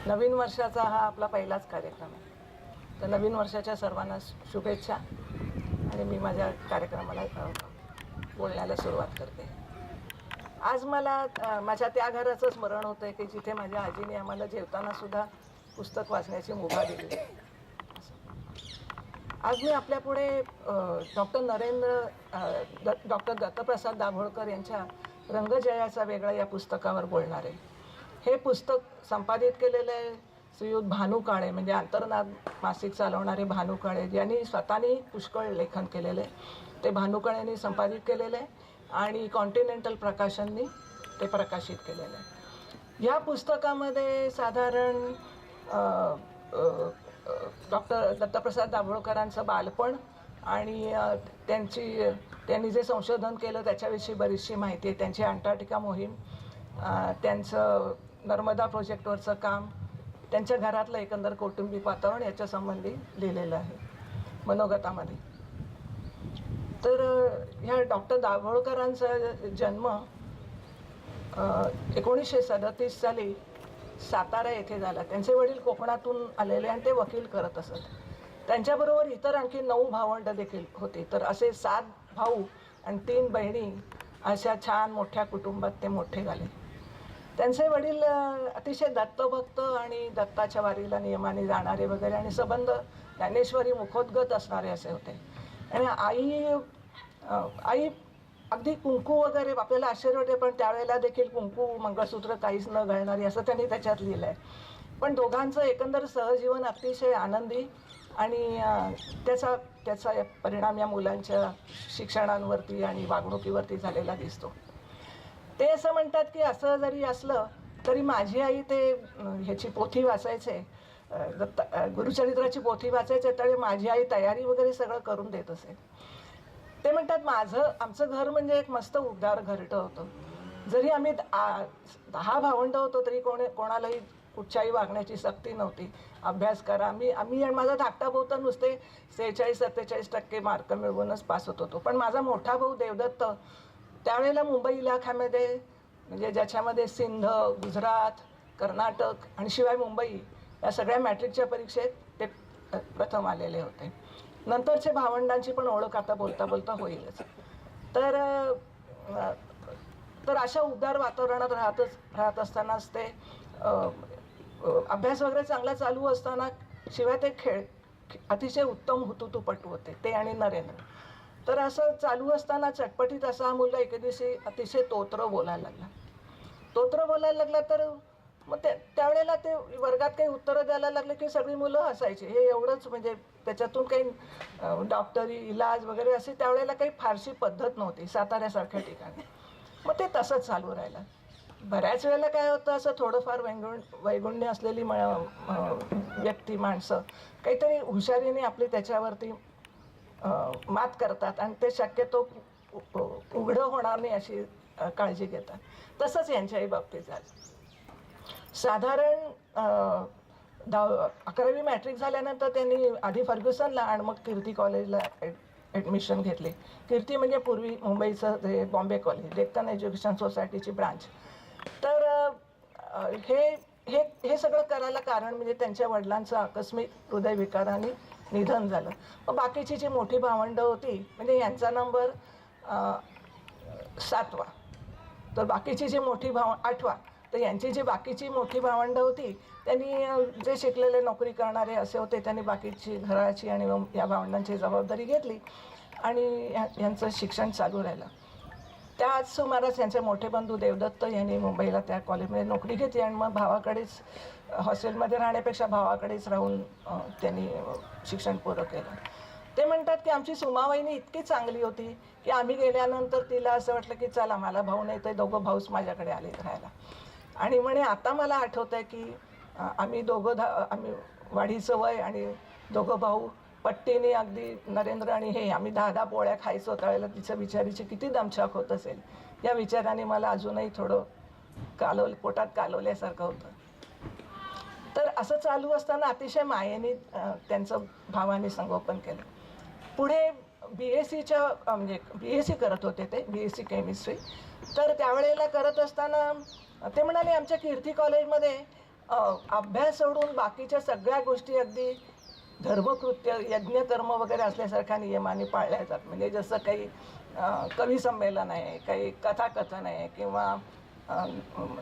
नवीन वर्षाचा हा आपला पहिलाच कार्यक्रम आहे. तर नवीन वर्षाच्या सर्वांना शुभेच्छा आणि मी माझ्या कार्यक्रमाला बोलण्याला सुरुवात करते. आज मला माझ्या त्या घराचं स्मरण होतं आहे की जिथे माझ्या आजीने आम्हाला जेवताना सुद्धा पुस्तक वाचण्याची मुभा दिली. आज मी आपल्यापुढे डॉक्टर दत्तप्रसाद दाभोळकर यांच्या रंगजयाचा वेगळा या पुस्तकावर बोलणार आहे. हे पुस्तक संपादित केलेलं आहे श्रीयुत भानू काळे, म्हणजे अंतर्नाद मासिक चालवणारे भानू काळे, यांनी स्वतःनी पुष्कळ लेखन केलेलं आहे. ते भानू काळेंनी संपादित केलेलं आहे आणि कॉन्टिनेंटल प्रकाशननी ते प्रकाशित केलेलं आहे. या पुस्तकामध्ये साधारण डॉक्टर दत्तप्रसाद दाभोळकरांचं बालपण आणि त्यांनी जे संशोधन केलं त्याच्याविषयी बरीचशी माहिती आहे. त्यांची अंटार्क्टिका मोहीम, त्यांचं नर्मदा प्रोजेक्टवरचं काम, त्यांच्या घरातलं एकंदर कौटुंबिक वातावरण याच्या संबंधी लिहिलेलं आहे मनोगतामध्ये. तर ह्या डॉक्टर दाभोळकरांचा जन्म 1937 साली सातारा येथे झाला. त्यांचे वडील कोकणातून आलेले आणि ते वकील करत असत. त्यांच्याबरोबर इतर आणखी 9 भावंड देखील होते. तर असे 7 भाऊ आणि 3 बहिणी अशा छान मोठ्या कुटुंबात ते मोठे झाले. त्यांचे वडील अतिशय दत्तभक्त आणि दत्ताच्या वारीला नियमाने जाणारे वगैरे आणि संबंध ज्ञानेश्वरी मुखोद्गत असणारे असे होते. आणि आई अगदी कुंकू वगैरे आपल्याला आश्चर्य होते, पण त्यावेळेला देखील कुंकू मंगळसूत्र काहीच न घालणारी असं त्यांनी त्याच्यात लिहिलं आहे. पण दोघांचं एकंदर सहजीवन अतिशय आनंदी आणि त्याचा परिणाम या मुलांच्या शिक्षणांवरती आणि वागणुकीवरती झालेला दिसतो. ते असं म्हणतात की असं जरी असलं तरी माझी आई ते ह्याची पोथी वाचायचे, गुरुचरित्राची पोथी वाचायचे, त्यावेळी माझी आई तयारी वगैरे सगळं करून देत असे. ते म्हणतात आमचं घर म्हणजे एक मस्त उबदार घरटं होतं. जरी आम्ही 10 भावंड होतो तरी कोणालाही कुठच्याही वागण्याची सक्ती नव्हती. अभ्यास करा, आम्ही आणि माझा धाकटा भाऊ तर नुसते 46-47% मार्क मिळवूनच पास होत होतो. पण माझा मोठा भाऊ देवदत्त त्यावेळेला मुंबई इलाख्यामध्ये, म्हणजे ज्याच्यामध्ये सिंध, गुजरात, कर्नाटक आणि शिवाय मुंबई या सगळ्या मॅट्रिकच्या परीक्षेत ते प्रथम आलेले होते. नंतरच्या भावंडांची पण ओळख आता बोलता बोलता होईलच. तर अशा उबदार वातावरणात राहत असतानाच ते अभ्यास वगैरे चांगला चालू असताना शिवाय ते अतिशय उत्तम हुतुतुपटू होते, ते आणि नरेंद्र. तर असं चालू असताना चटपटीत असा हा मुलगा एके दिवशी अतिशय तोत्र बोलायला लागला. तर मग त्यावेळेला ते वर्गात काही उत्तरं द्यायला लागले की सगळी मुलं हसायची. हे एवढंच, म्हणजे त्याच्यातून काही डॉक्टरी इलाज वगैरे अशी त्यावेळेला काही फारशी पद्धत नव्हती साताऱ्यासारख्या ठिकाणी. मग ते तसंच चालू राहिलं. बऱ्याच वेळेला काय होतं, असं थोडंफार वैगुण्य असलेली व्यक्ती, माणसं काहीतरी हुशारीने आपली त्याच्यावरती मात करतात आणि ते शक्यतो उघडं होणार नाही अशी काळजी घेतात. तसंच यांच्याही बाबतीत झालं. साधारण 11वी मॅट्रिक झाल्यानंतर त्यांनी आधी फर्ग्युसनला आणि मग कीर्ती कॉलेजला ॲडमिशन घेतले. कीर्ती म्हणजे पूर्वी मुंबईचं ते बॉम्बे कॉलेज, डेक्कन एज्युकेशन सोसायटीची ब्रांच. तर हे सगळं करायला कारण म्हणजे त्यांच्या वडिलांचं आकस्मिक हृदयविकाराने निधन झालं. मग बाकीची जी मोठी भावंड होती, म्हणजे यांचा नंबर 7वा, तर बाकीची जी मोठी 8वा, तर यांची जी बाकीची मोठी भावंड होती त्यांनी जे शिकलेले नोकरी करणारे असे होते, त्यांनी बाकीची घराची आणि या भावंडांची जबाबदारी घेतली आणि यांचं शिक्षण चालू राहिलं. त्याच सुमारास यांचे मोठे बंधू देवदत्त यांनी मुंबईला त्या कॉलेजमध्ये नोकरी घेतली आणि मग भावाकडेच हॉस्टेलमध्ये राहण्यापेक्षा भावाकडेच राहून त्यांनी शिक्षण पूर्ण केलं. ते म्हणतात की आमची सुमावहिनी इतकी चांगली होती की आम्ही गेल्यानंतर तिला असं वाटलं की चला, मला भाऊ नाही तर दोघं भाऊच माझ्याकडे आले राहायला. आणि म्हणे आता मला आठवतं आहे की आम्ही वाढीचं वय आणि दोघं भाऊ पट्टीने अगदी नरेंद्र आणि आम्ही 10-10 पोळ्या खायचो. त्यावेळेला तिचं बिचारीची किती दमछाक होत असेल या विचाराने मला अजूनही थोडं पोटात कालवल्यासारखं होतं. तर असं चालू असताना अतिशय मायेने त्यांचं भावाने संगोपन केलं. पुढे म्हणजे BSc करत होते ते, BSc केमिस्ट्री. तर त्यावेळेला करत असताना ते म्हणाले आमच्या कीर्ती कॉलेजमध्ये अभ्यास सोडून बाकीच्या सगळ्या गोष्टी अगदी धर्मकृत्य यज्ञकर्म वगैरे असल्यासारख्या नियमाने पाळल्या जातात. म्हणजे जसं काही कवी संमेलन आहे, काही कथाकथन आहे किंवा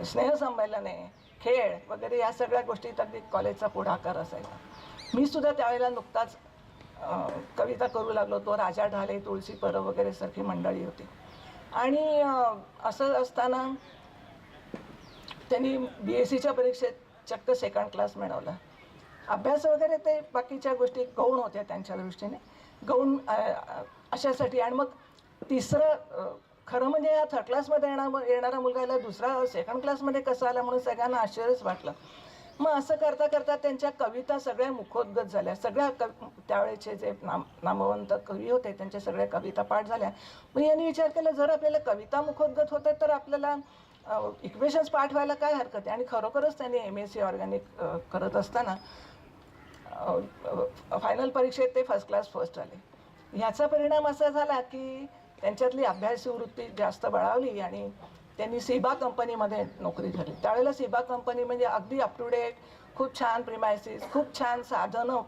स्नेहसंमेलन आहे, खेळ वगैरे या सगळ्या गोष्टीत अगदी कॉलेजचा पुढाकार असायचा. मी सुद्धा त्यावेळेला नुकताच कविता करू लागलो. तो राजा ढाले, तुळशी परब वगैरे सारखी मंडळी होती. आणि असं असताना त्यांनी BScच्या परीक्षेत चक्क सेकंड क्लास मिळवला. अभ्यास वगैरे ते बाकीच्या गोष्टी गौण होत्या त्यांच्या दृष्टीने, गौण अशासाठी. आणि मग तिसरं खरं म्हणजे या थर्ड क्लासमध्ये येणारा मुलगा याला दुसरा सेकंड क्लासमध्ये कसा आला म्हणून सगळ्यांना आश्चर्यच वाटलं. मग असं करता करता त्यांच्या कविता सगळ्या मुखोद्गत झाल्या. सगळ्या त्यावेळेचे जे नामवंत कवी होते त्यांच्या सगळ्या कविता पाठ झाल्या. मग यांनी विचार केला, जर आपल्याला कविता मुखोद्गत होते तर आपल्याला इक्वेशन्स पाठ व्हायला काय हरकत आहे. आणि खरोखरच त्यांनी MSc ऑर्गॅनिक करत असताना फायनल परीक्षेत ते फर्स्ट क्लास फर्स्ट आले. ह्याचा परिणाम असा झाला की त्यांच्यातली अभ्यासू वृत्ती जास्त बळावली आणि त्यांनी सिबा कंपनीमध्ये नोकरी धरली. त्यावेळेला सिबा कंपनी म्हणजे अगदी अप टू डेट, खूप छान प्रिमायसिस, खूप छान साधनं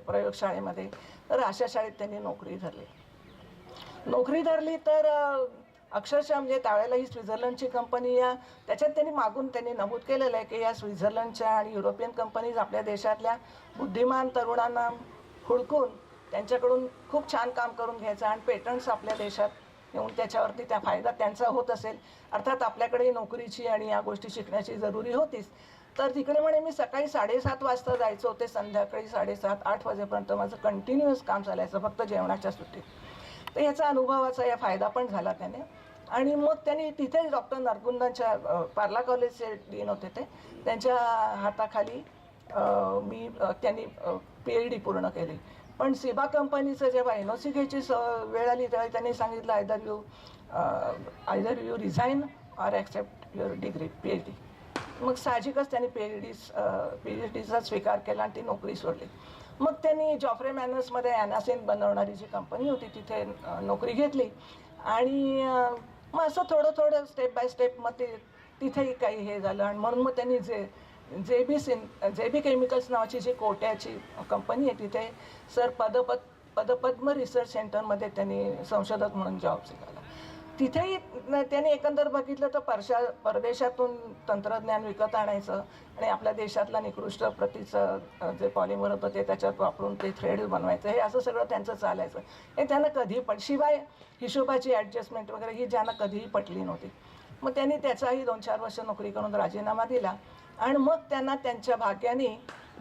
प्रयोगशाळेमध्ये. तर अशा शाळेत त्यांनी नोकरी धरली तर अक्षरशः म्हणजे त्यावेळेला ही स्वित्झर्लंडची कंपनी, त्याच्यात त्यांनी नमूद केलेलं आहे की या स्वित्झर्लंडच्या आणि युरोपियन कंपनीज आपल्या देशातल्या बुद्धिमान तरुणांना हुडकून त्यांच्याकडून खूप छान काम करून घ्यायचं आणि पेटंट्स आपल्या देशात येऊन त्याच्यावरती त्या फायदा त्यांचा होत असेल. अर्थात आपल्याकडे नोकरीची आणि या गोष्टी शिकण्याची जरुरी होतीच. तर तिकडे म्हणे मी सकाळी 7:30 वाजता जायचं होते, संध्याकाळी 7:30-8 वाजेपर्यंत माझं कंटिन्युअस काम चालायचं, फक्त जेवणाच्या सुट्टीत. तर याचा अनुभवाचा या फायदा पण झाला त्याने. आणि मग त्यांनी तिथेच डॉक्टर नरगुंदांच्या पार्ला कॉलेजचे डीन होते ते, त्यांच्या हाताखाली त्यांनी PhD पूर्ण केली. पण सिबा कंपनीचं जेव्हा NOC घ्यायची वेळ आली तेव्हा त्यांनी सांगितलं either you resign or accept your degree PhD. मग साहजिकच त्यांनी PhDचा स्वीकार केला आणि ती नोकरी सोडली. मग त्यांनी जॉफ्रे मॅनर्समध्ये ॲनासिन बनवणारी जी कंपनी होती तिथे नोकरी घेतली. आणि मग असं थोडं स्टेप बाय स्टेप मग तिथेही काही हे झालं. आणि म्हणून मग त्यांनी JB केमिकल्स नावाची जी कोट्याची कंपनी आहे तिथे पद्म रिसर्च सेंटरमध्ये त्यांनी संशोधक म्हणून जॉब स्वीकारला. तिथेही त्यांनी एकंदर बघितलं तर परदेशातून तंत्रज्ञान विकत आणायचं आणि आपल्या देशातला निकृष्ट प्रतीचं जे पॉलिमर होतं ते त्याच्यात वापरून ते थ्रेड बनवायचं, हे असं सगळं त्यांचं चालायचं. हे त्यांना कधीही शिवाय हिशोबाची ॲडजस्टमेंट वगैरे ही ज्यांना कधीही पटली नव्हती. मग त्यांनी त्याचाही 2-4 वर्ष नोकरी करून राजीनामा दिला. आणि मग त्यांना त्यांच्या भाग्याने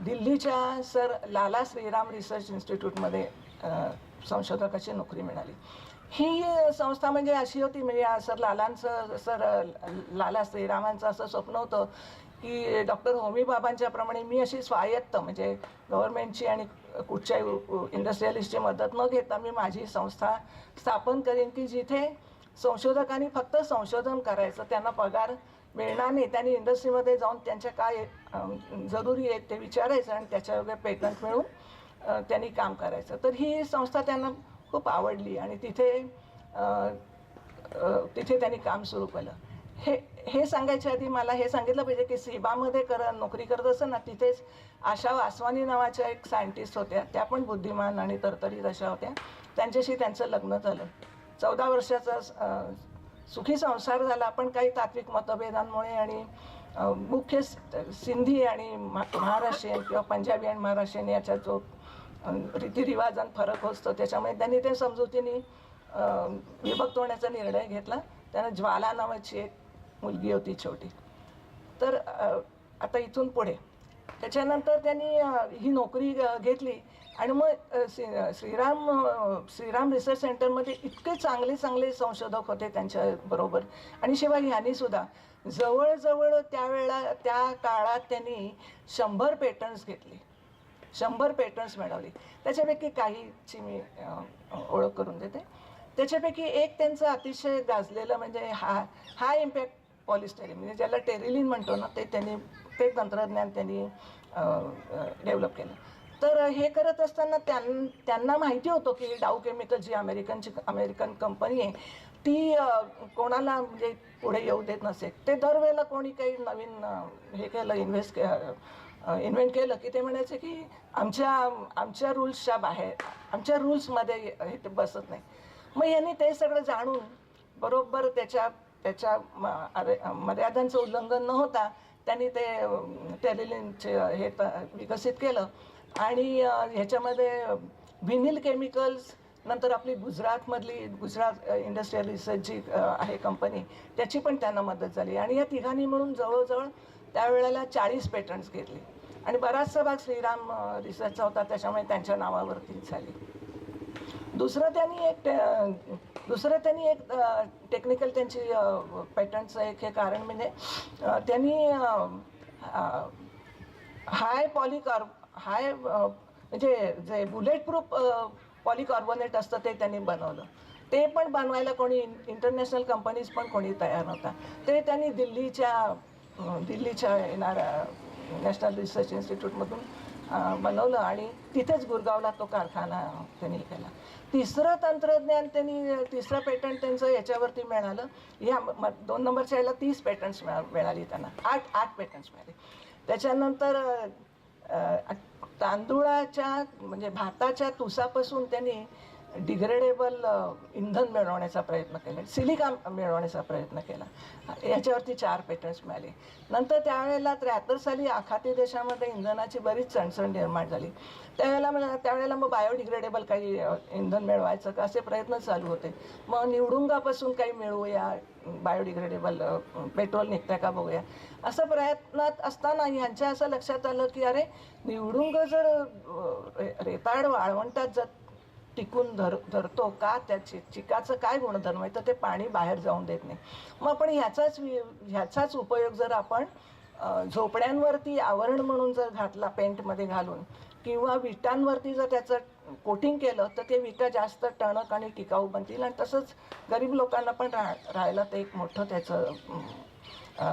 दिल्लीच्या सर लाला श्रीराम रिसर्च इन्स्टिट्यूटमध्ये संशोधकाची नोकरी मिळाली. ही संस्था म्हणजे अशी होती, म्हणजे लाला श्रीरामांचं असं स्वप्न होतं की डॉक्टर होमी बाबांच्या प्रमाणे मी अशी स्वायत्त म्हणजे गव्हर्नमेंटची आणि कुठच्याही इंडस्ट्रियलिस्टची मदत न घेता मी माझी संस्था स्थापन करेन की जिथे संशोधकांनी फक्त संशोधन करायचं, त्यांना पगार मिळणार नाही, त्यांनी इंडस्ट्रीमध्ये जाऊन त्यांच्या काय जरुरी आहेत ते विचारायचं आणि त्याच्यावर पेटंट मिळून त्यांनी काम करायचं. तर ही संस्था त्यांना खूप आवडली आणि तिथे त्यांनी काम सुरू केलं. हे सांगायच्या आधी मला हे सांगितलं पाहिजे की सिबामध्ये नोकरी करत असताना तिथेच आशा वासवानी नावाच्या एक सायंटिस्ट होत्या, त्या पण बुद्धिमान आणि तरतरीत अशा होत्या. त्यांच्याशी त्यांचं लग्न झालं. 14 वर्षाचा सुखी संसार झाला. पण काही तात्विक मतभेदांमुळे आणि मुख्य सिंधी आणि महाराष्ट्रीयन किंवा पंजाबी आणि महाराष्ट्रीयन याच्या जो रीतिरिवाजात फरक असतो त्याच्यामुळे त्यांनी ते समजुतीने विभक्त होण्याचा निर्णय घेतला. त्यांना ज्वाला नावाची एक मुलगी होती छोटी. तर आता इथून पुढे त्याच्यानंतर त्यांनी ही नोकरी घेतली आणि मग श्रीराम रिसर्च सेंटरमध्ये इतके चांगले संशोधक होते त्यांच्याबरोबर. आणि शिवाय ह्यांनी सुद्धा जवळजवळ त्या काळात त्यांनी 100 पेटंट्स घेतली, 100 पेटंट्स मिळवली. त्याच्यापैकी काहीची मी ओळख करून देते. त्याच्यापैकी एक त्यांचं अतिशय गाजलेलं म्हणजे हाय इम्पॅक्ट पॉलिस्टेरीन, म्हणजे ज्याला टेरिलिन म्हणतो ना, ते तंत्रज्ञान त्यांनी डेव्हलप केलं. तर हे करत असताना त्यांना माहिती होतं की डाऊ केमिकल जी अमेरिकन कंपनी आहे ती कोणाला म्हणजे पुढे येऊ देत नसे. ते दरवेळेला कोणी काही नवीन हे केलं इन्व्हेंट केलं की ते म्हणायचे की आमच्या रूल्सच्या बाहेर, आमच्या रूल्समध्ये हे ते बसत नाही. मग यांनी ते सगळं जाणून बरोबर त्याच्या मर्यादांचं उल्लंघन न होता त्यांनी ते टेरिलिनचे हे विकसित केलं. आणि ह्याच्यामध्ये व्हिनिल केमिकल्स, नंतर आपली गुजरात इंडस्ट्रियल रिसर्च जी आहे कंपनी, त्याची पण त्यांना मदत झाली. आणि या तिघांनी मिळून जवळजवळ त्यावेळेला 40 पेटंट्स घेतली. आणि बराचसा भाग श्रीराम रिसर्चचा होता, त्याच्यामुळे त्यांच्या नावावरतीच झाली. दुसरं त्यांनी एक टेक्निकल त्यांची पेटंटचं एक हे कारण म्हणजे त्यांनी म्हणजे जे बुलेट प्रूफ पॉलीकार्बोनेट असतं ते त्यांनी बनवलं. ते पण बनवायला कोणी इंटरनॅशनल कंपनीज पण कोणी तयार नव्हता. ते त्यांनी दिल्लीच्या येणाऱ्या नॅशनल रिसर्च इन्स्टिट्यूटमधून बनवलं आणि तिथेच गुरगावला तो कारखाना त्यांनी केला. तिसरं पेटंट त्यांचं याच्यावरती मिळालं. या 2 नंबरच्या याला 30 पेटंट्स मिळाली त्यांना, 8 पेटंट्स मिळाले. त्याच्यानंतर तांदूळाच्या म्हणजे भाताच्या तुसापासून त्यांनी डिग्रेडेबल इंधन मिळवण्याचा प्रयत्न केला, सिलिका मिळवण्याचा प्रयत्न केला. याच्यावरती 4 पेटंट्स मिळाले. नंतर त्यावेळेला 73 साली आखाती देशामध्ये इंधनाची बरीच चणचण निर्माण झाली. त्यावेळेला मग बायोडिग्रेडेबल काही इंधन मिळवायचं का असे प्रयत्न चालू होते. मग निवडुंगापासून काही मिळवूया, बायोडिग्रेडेबल पेट्रोल निघतं का बघूया, असं प्रयत्नात असताना यांच्या असं लक्षात आलं की अरे निवडुंग जर रेताड वाळवंटात जर टिकून धरतो का, त्या चिकाचं काय गुणधर्म आहे, तर ते पाणी बाहेर जाऊन देत नाही. मग आपण ह्याचाच उपयोग जर आपण झोपड्यांवरती आवरण म्हणून जर घातला पेंटमध्ये घालून, किंवा विटांवरती जर त्याचं कोटिंग केलं तर ते विटा जास्त टणक आणि टिकाऊ बनतील. आणि तसंच गरीब लोकांना पण राहायला ते एक मोठं त्याचं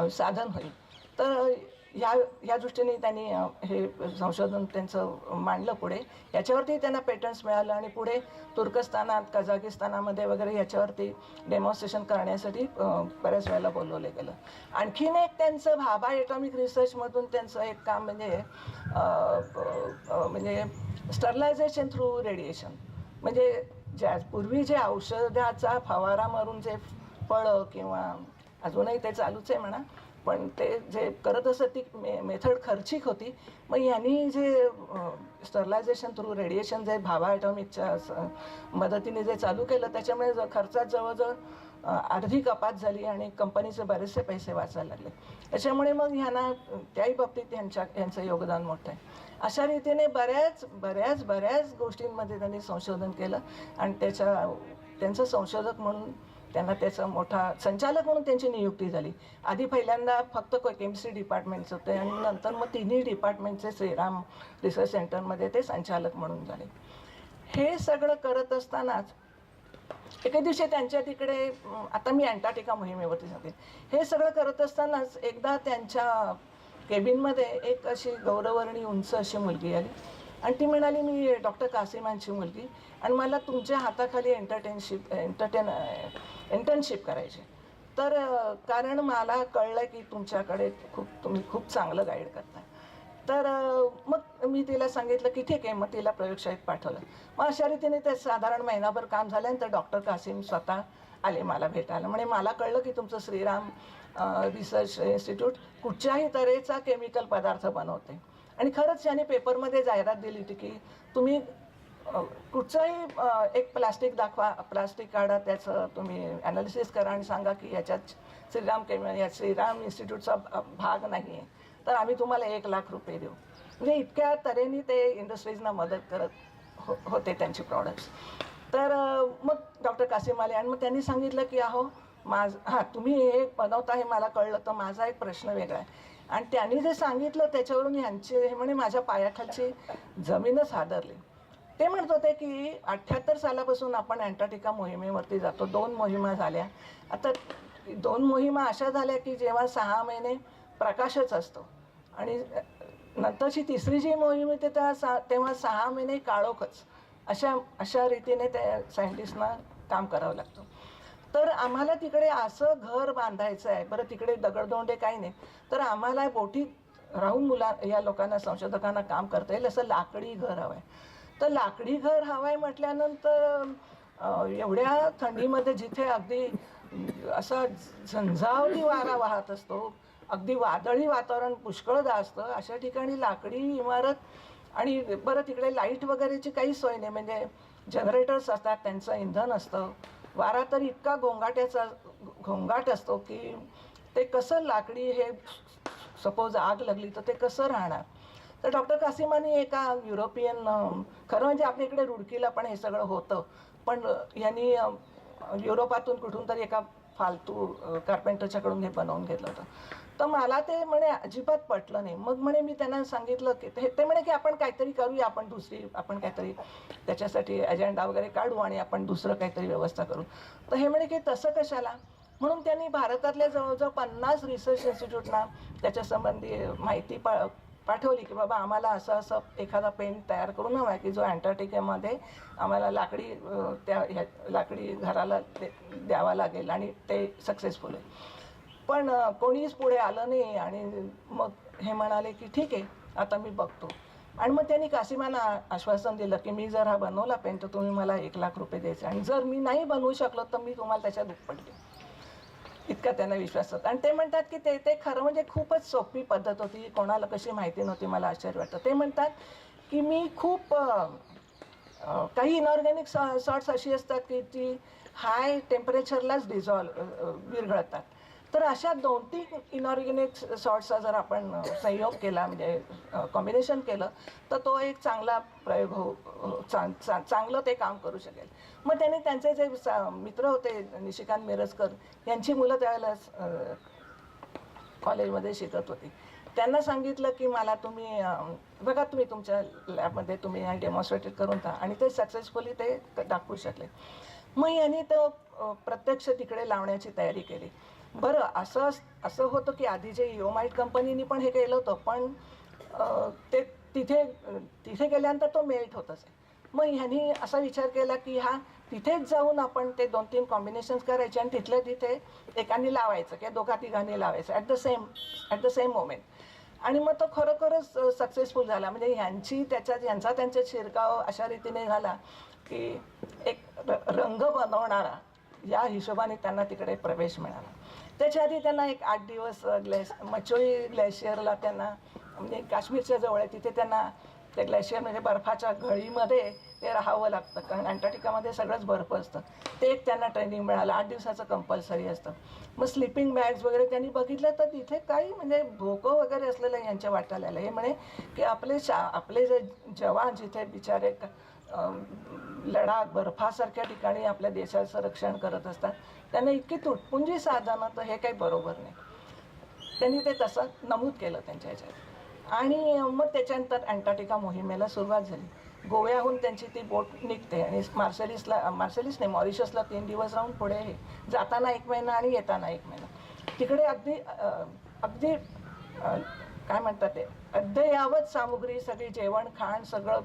साधन होईल. तर ह्या दृष्टीने त्यांनी हे संशोधन त्यांचं मांडलं पुढे. याच्यावरती त्यांना पेटंट्स मिळालं आणि पुढे तुर्कस्तानात, कझाकिस्तानामध्ये वगैरे याच्यावरती डेमॉन्स्ट्रेशन करण्यासाठी बऱ्याच वेळेला बोलवलं गेलं. आणखीन एक त्यांचं भाभा एटॉमिक रिसर्चमधून त्यांचं एक काम म्हणजे स्टरलायझेशन थ्रू रेडिएशन. म्हणजे पूर्वी जे औषधाचा फवारा मारून जे फळं, किंवा अजूनही ते चालूच आहे म्हणा, पण ते जे करत असत ती मेथड खर्चिक होती. मग यांनी जे स्टरलायझेशन थ्रू रेडिएशन जे भाभा ॲटॉमिकच्या मदतीने जे चालू केलं, त्याच्यामुळे खर्चात जवळजवळ अर्धी कपात झाली आणि कंपनीचे बरेचसे पैसे वाचायला लागले. त्याच्यामुळे मग ह्यांना त्याही बाबतीत यांचं योगदान मोठं आहे. अशा रीतीने बऱ्याच गोष्टींमध्ये त्यांनी संशोधन केलं आणि त्यांचं संशोधक म्हणून त्यांना त्याचा मोठा संचालक म्हणून त्यांची नियुक्ती झाली. आधी पहिल्यांदा फक्त केमिस्ट्री डिपार्टमेंटचं होते आणि नंतर मग तिन्ही डिपार्टमेंटचे श्रीराम रिसर्च सेंटरमध्ये ते संचालक म्हणून झाले. हे सगळं करत असतानाच एके दिवशी त्यांच्या तिकडे, आता मी अँटार्क्टिका मोहिमेवरती सांगते, हे सगळं करत असतानाच एकदा त्यांच्या केबिनमध्ये एक अशी गौरवर्णी उंच अशी मुलगी आली आणि ती म्हणाली, मी डॉक्टर कासिमांची मुलगी आणि मला तुमच्या हाताखाली इंटर्नशिप करायची. तर कारण मला कळलं की तुम्ही खूप चांगलं गाईड करताय. तर मग मी तिला सांगितलं की ठीक आहे. मग तिला प्रयोगशाळेत पाठवलं. मग अशा रीतीने ते साधारण महिनाभर काम झाल्यानंतर डॉक्टर कासिम स्वतः आले मला भेटायला. म्हणजे मला कळलं की तुमचं श्रीराम रिसर्च इन्स्टिट्यूट कुठच्याही तऱ्हेचा केमिकल पदार्थ बनवते. आणि खरंच याने पेपरमध्ये जाहिरात दिली होती की तुम्ही कुठचंही एक प्लास्टिक काढा, त्याचं तुम्ही ॲनालिसिस करा आणि सांगा की याच्यात श्रीराम इन्स्टिट्यूटचा भाग नाही आहे, तर आम्ही तुम्हाला 1 लाख रुपये देऊ. म्हणजे इतक्या तऱ्हेने ते इंडस्ट्रीजना मदत करत होते त्यांचे प्रॉडक्ट्स. तर मग डॉक्टर कासिम आले आणि मग त्यांनी सांगितलं की तुम्ही हे बनवता हे मला कळलं, तर माझा एक प्रश्न वेगळा आहे. आणि त्यांनी जे सांगितलं त्याच्यावरून हे म्हणे माझ्या पायाखालची जमीनच हादरली. ते म्हणत होते की 78 सालापासून आपण अँटार्क्टिका मोहिमेवरती जातो. 2 मोहिमा झाल्या. आता 2 मोहिमा अशा झाल्या की जेव्हा 6 महिने प्रकाशच असतो आणि नंतरची तिसरी जी मोहीम होती तेव्हा 6 महिने काळोखच अशा रीतीने त्या सायंटिस्टना काम करावं लागतं. तर आम्हाला तिकडे असं घर बांधायचं आहे. बरं तिकडे दगडधोंडे काही नाही, तर आम्हाला बोटीत राहून या लोकांना संशोधकांना काम करता येईल असं लाकडी घर हवं आहे. तर लाकडी घर हवं आहे म्हटल्यानंतर एवढ्या थंडीमध्ये जिथे अगदी असा झंझावती वारा वाहत असतो, अगदी वादळी वातावरण पुष्कळदा असतं, अशा ठिकाणी लाकडी इमारत. आणि बरं तिकडे लाईट वगैरेची काही सोय नाही, म्हणजे जनरेटर्स असतात, त्यांचं इंधन असतं. वारा तर इतका घोंगाट असतो की ते कसं लाकडी हे सपोज आग लागली तर ते कसं राहणार. तर डॉक्टर कासिमानी एका युरोपियन, खरं म्हणजे आपल्या इकडे रुडकीला पण हे सगळं होतं, पण यांनी युरोपातून कुठून तरी एका फालतू कार्पेंटरच्याकडून हे बनवून घेतलं होतं. तर मला ते म्हणे अजिबात पटलं नाही. मग म्हणे मी त्यांना सांगितलं की ते म्हणे की आपण काहीतरी करूया, आपण काहीतरी त्याच्यासाठी अजेंडा वगैरे काढू आणि आपण दुसरं काहीतरी व्यवस्था करू. तर हे म्हणे की तसं कशाला. म्हणून त्यांनी भारतातल्या जवळजवळ 50 रिसर्च इन्स्टिट्यूटना त्याच्यासंबंधी माहिती पाठवली की बाबा आम्हाला असं एखादा पेन तयार करून हवा आहे की जो अँटार्क्टिकामध्ये आम्हाला लाकडी घराला द्यावा लागेल आणि ते सक्सेसफुल आहे. पण कोणीच पुढे आलं नाही. आणि मग हे म्हणाले की ठीक आहे, आता मी बघतो. आणि मग त्यांनी कासिमांना आश्वासन दिलं की मी जर हा बनवला पेन तर तुम्ही मला 1,00,000 रुपये द्यायचे, आणि जर मी नाही बनवू शकलो तर मी तुम्हाला त्याच्या दुप्पट देईन. इतका त्यांना विश्वास होता. आणि ते म्हणतात की ते खरं म्हणजे खूपच सोपी पद्धत होती, कोणाला कशी माहिती नव्हती. मला आश्चर्य वाटतं. ते म्हणतात की मी खूप काही इनऑर्गॅनिक सॉर्ट्स अशी असतात की ती हाय टेम्परेचरलाच विरघळतात. तर अशा 2-3 इनऑर्गॅनिक सॉर्ट्सचा जर आपण संयोग केला, म्हणजे कॉम्बिनेशन केलं, तर तो एक चांगला प्रयोग चांगलं ते काम करू शकेल. मग त्यांनी त्यांचे जे मित्र होते निशिकांत मिरजकर, यांची मुलं त्यावेळेला कॉलेजमध्ये शिकत होती, त्यांना सांगितलं की मला तुम्ही बघा, तुम्ही तुमच्या लॅबमध्ये तुम्ही डेमॉन्स्ट्रेटेड करून द्या. आणि ते सक्सेसफुली ते दाखवू शकले. मग यांनी तो प्रत्यक्ष तिकडे लावण्याची तयारी केली. बरं असं होतं की आधी जे इओमाइट कंपनीने पण हे केलं होतं, पण ते तिथे गेल्यानंतर तो मेल्ट होतच आहे. मग ह्यांनी असा विचार केला की तिथेच जाऊन आपण ते 2-3 कॉम्बिनेशन्स करायचे आणि तिथल्या तिथे एकाने लावायचं किंवा 2-3 लावायचं ॲट द सेम मोमेंट. आणि मग तो खरोखरच सक्सेसफुल झाला. म्हणजे यांचा त्यांच्यात शिरकाव अशा रीतीने झाला की एक रंग बनवणारा या हिशोबाने त्यांना तिकडे प्रवेश मिळाला. त्याच्या आधी त्यांना एक 8 दिवस मचोई ग्लेशियरला त्यांना, म्हणजे काश्मीरच्या जवळ आहे, तिथे त्यांना ते ग्लेशियर म्हणजे बर्फाच्या घळीमध्ये ते राहावं लागतं, कारण अँटार्क्टिकामध्ये सगळंच बर्फ असतं. ते एक त्यांना ट्रेनिंग मिळालं. 8 दिवसाचं कंपल्सरी असतं. मग स्लिपिंग बॅग्स वगैरे त्यांनी बघितलं तर तिथे काही म्हणजे धोकं वगैरे असलेलं यांच्या वाट्याला आलं. हे म्हणे की आपले जे जवान जिथे बिचारे लडाख बर्फासारख्या ठिकाणी आपल्या देशाचं रक्षण करत असतात, त्यांना इतकी तुटपुंजी साधनं, तर हे काही बरोबर नाही. त्यांनी ते तसं नमूद केलं त्यांच्या ह्याच्यात. आणि मग त्याच्यानंतर अँटार्क्टिका मोहिमेला सुरुवात झाली. गोव्याहून त्यांची ती बोट निघते आणि मॉरिशसला 3 दिवस राहून पुढे जाताना 1 महिना आणि येताना 1 महिना. तिकडे अगदी काय म्हणतात ते अद्ययावत सामुग्री, सगळी जेवण खाण सगळं.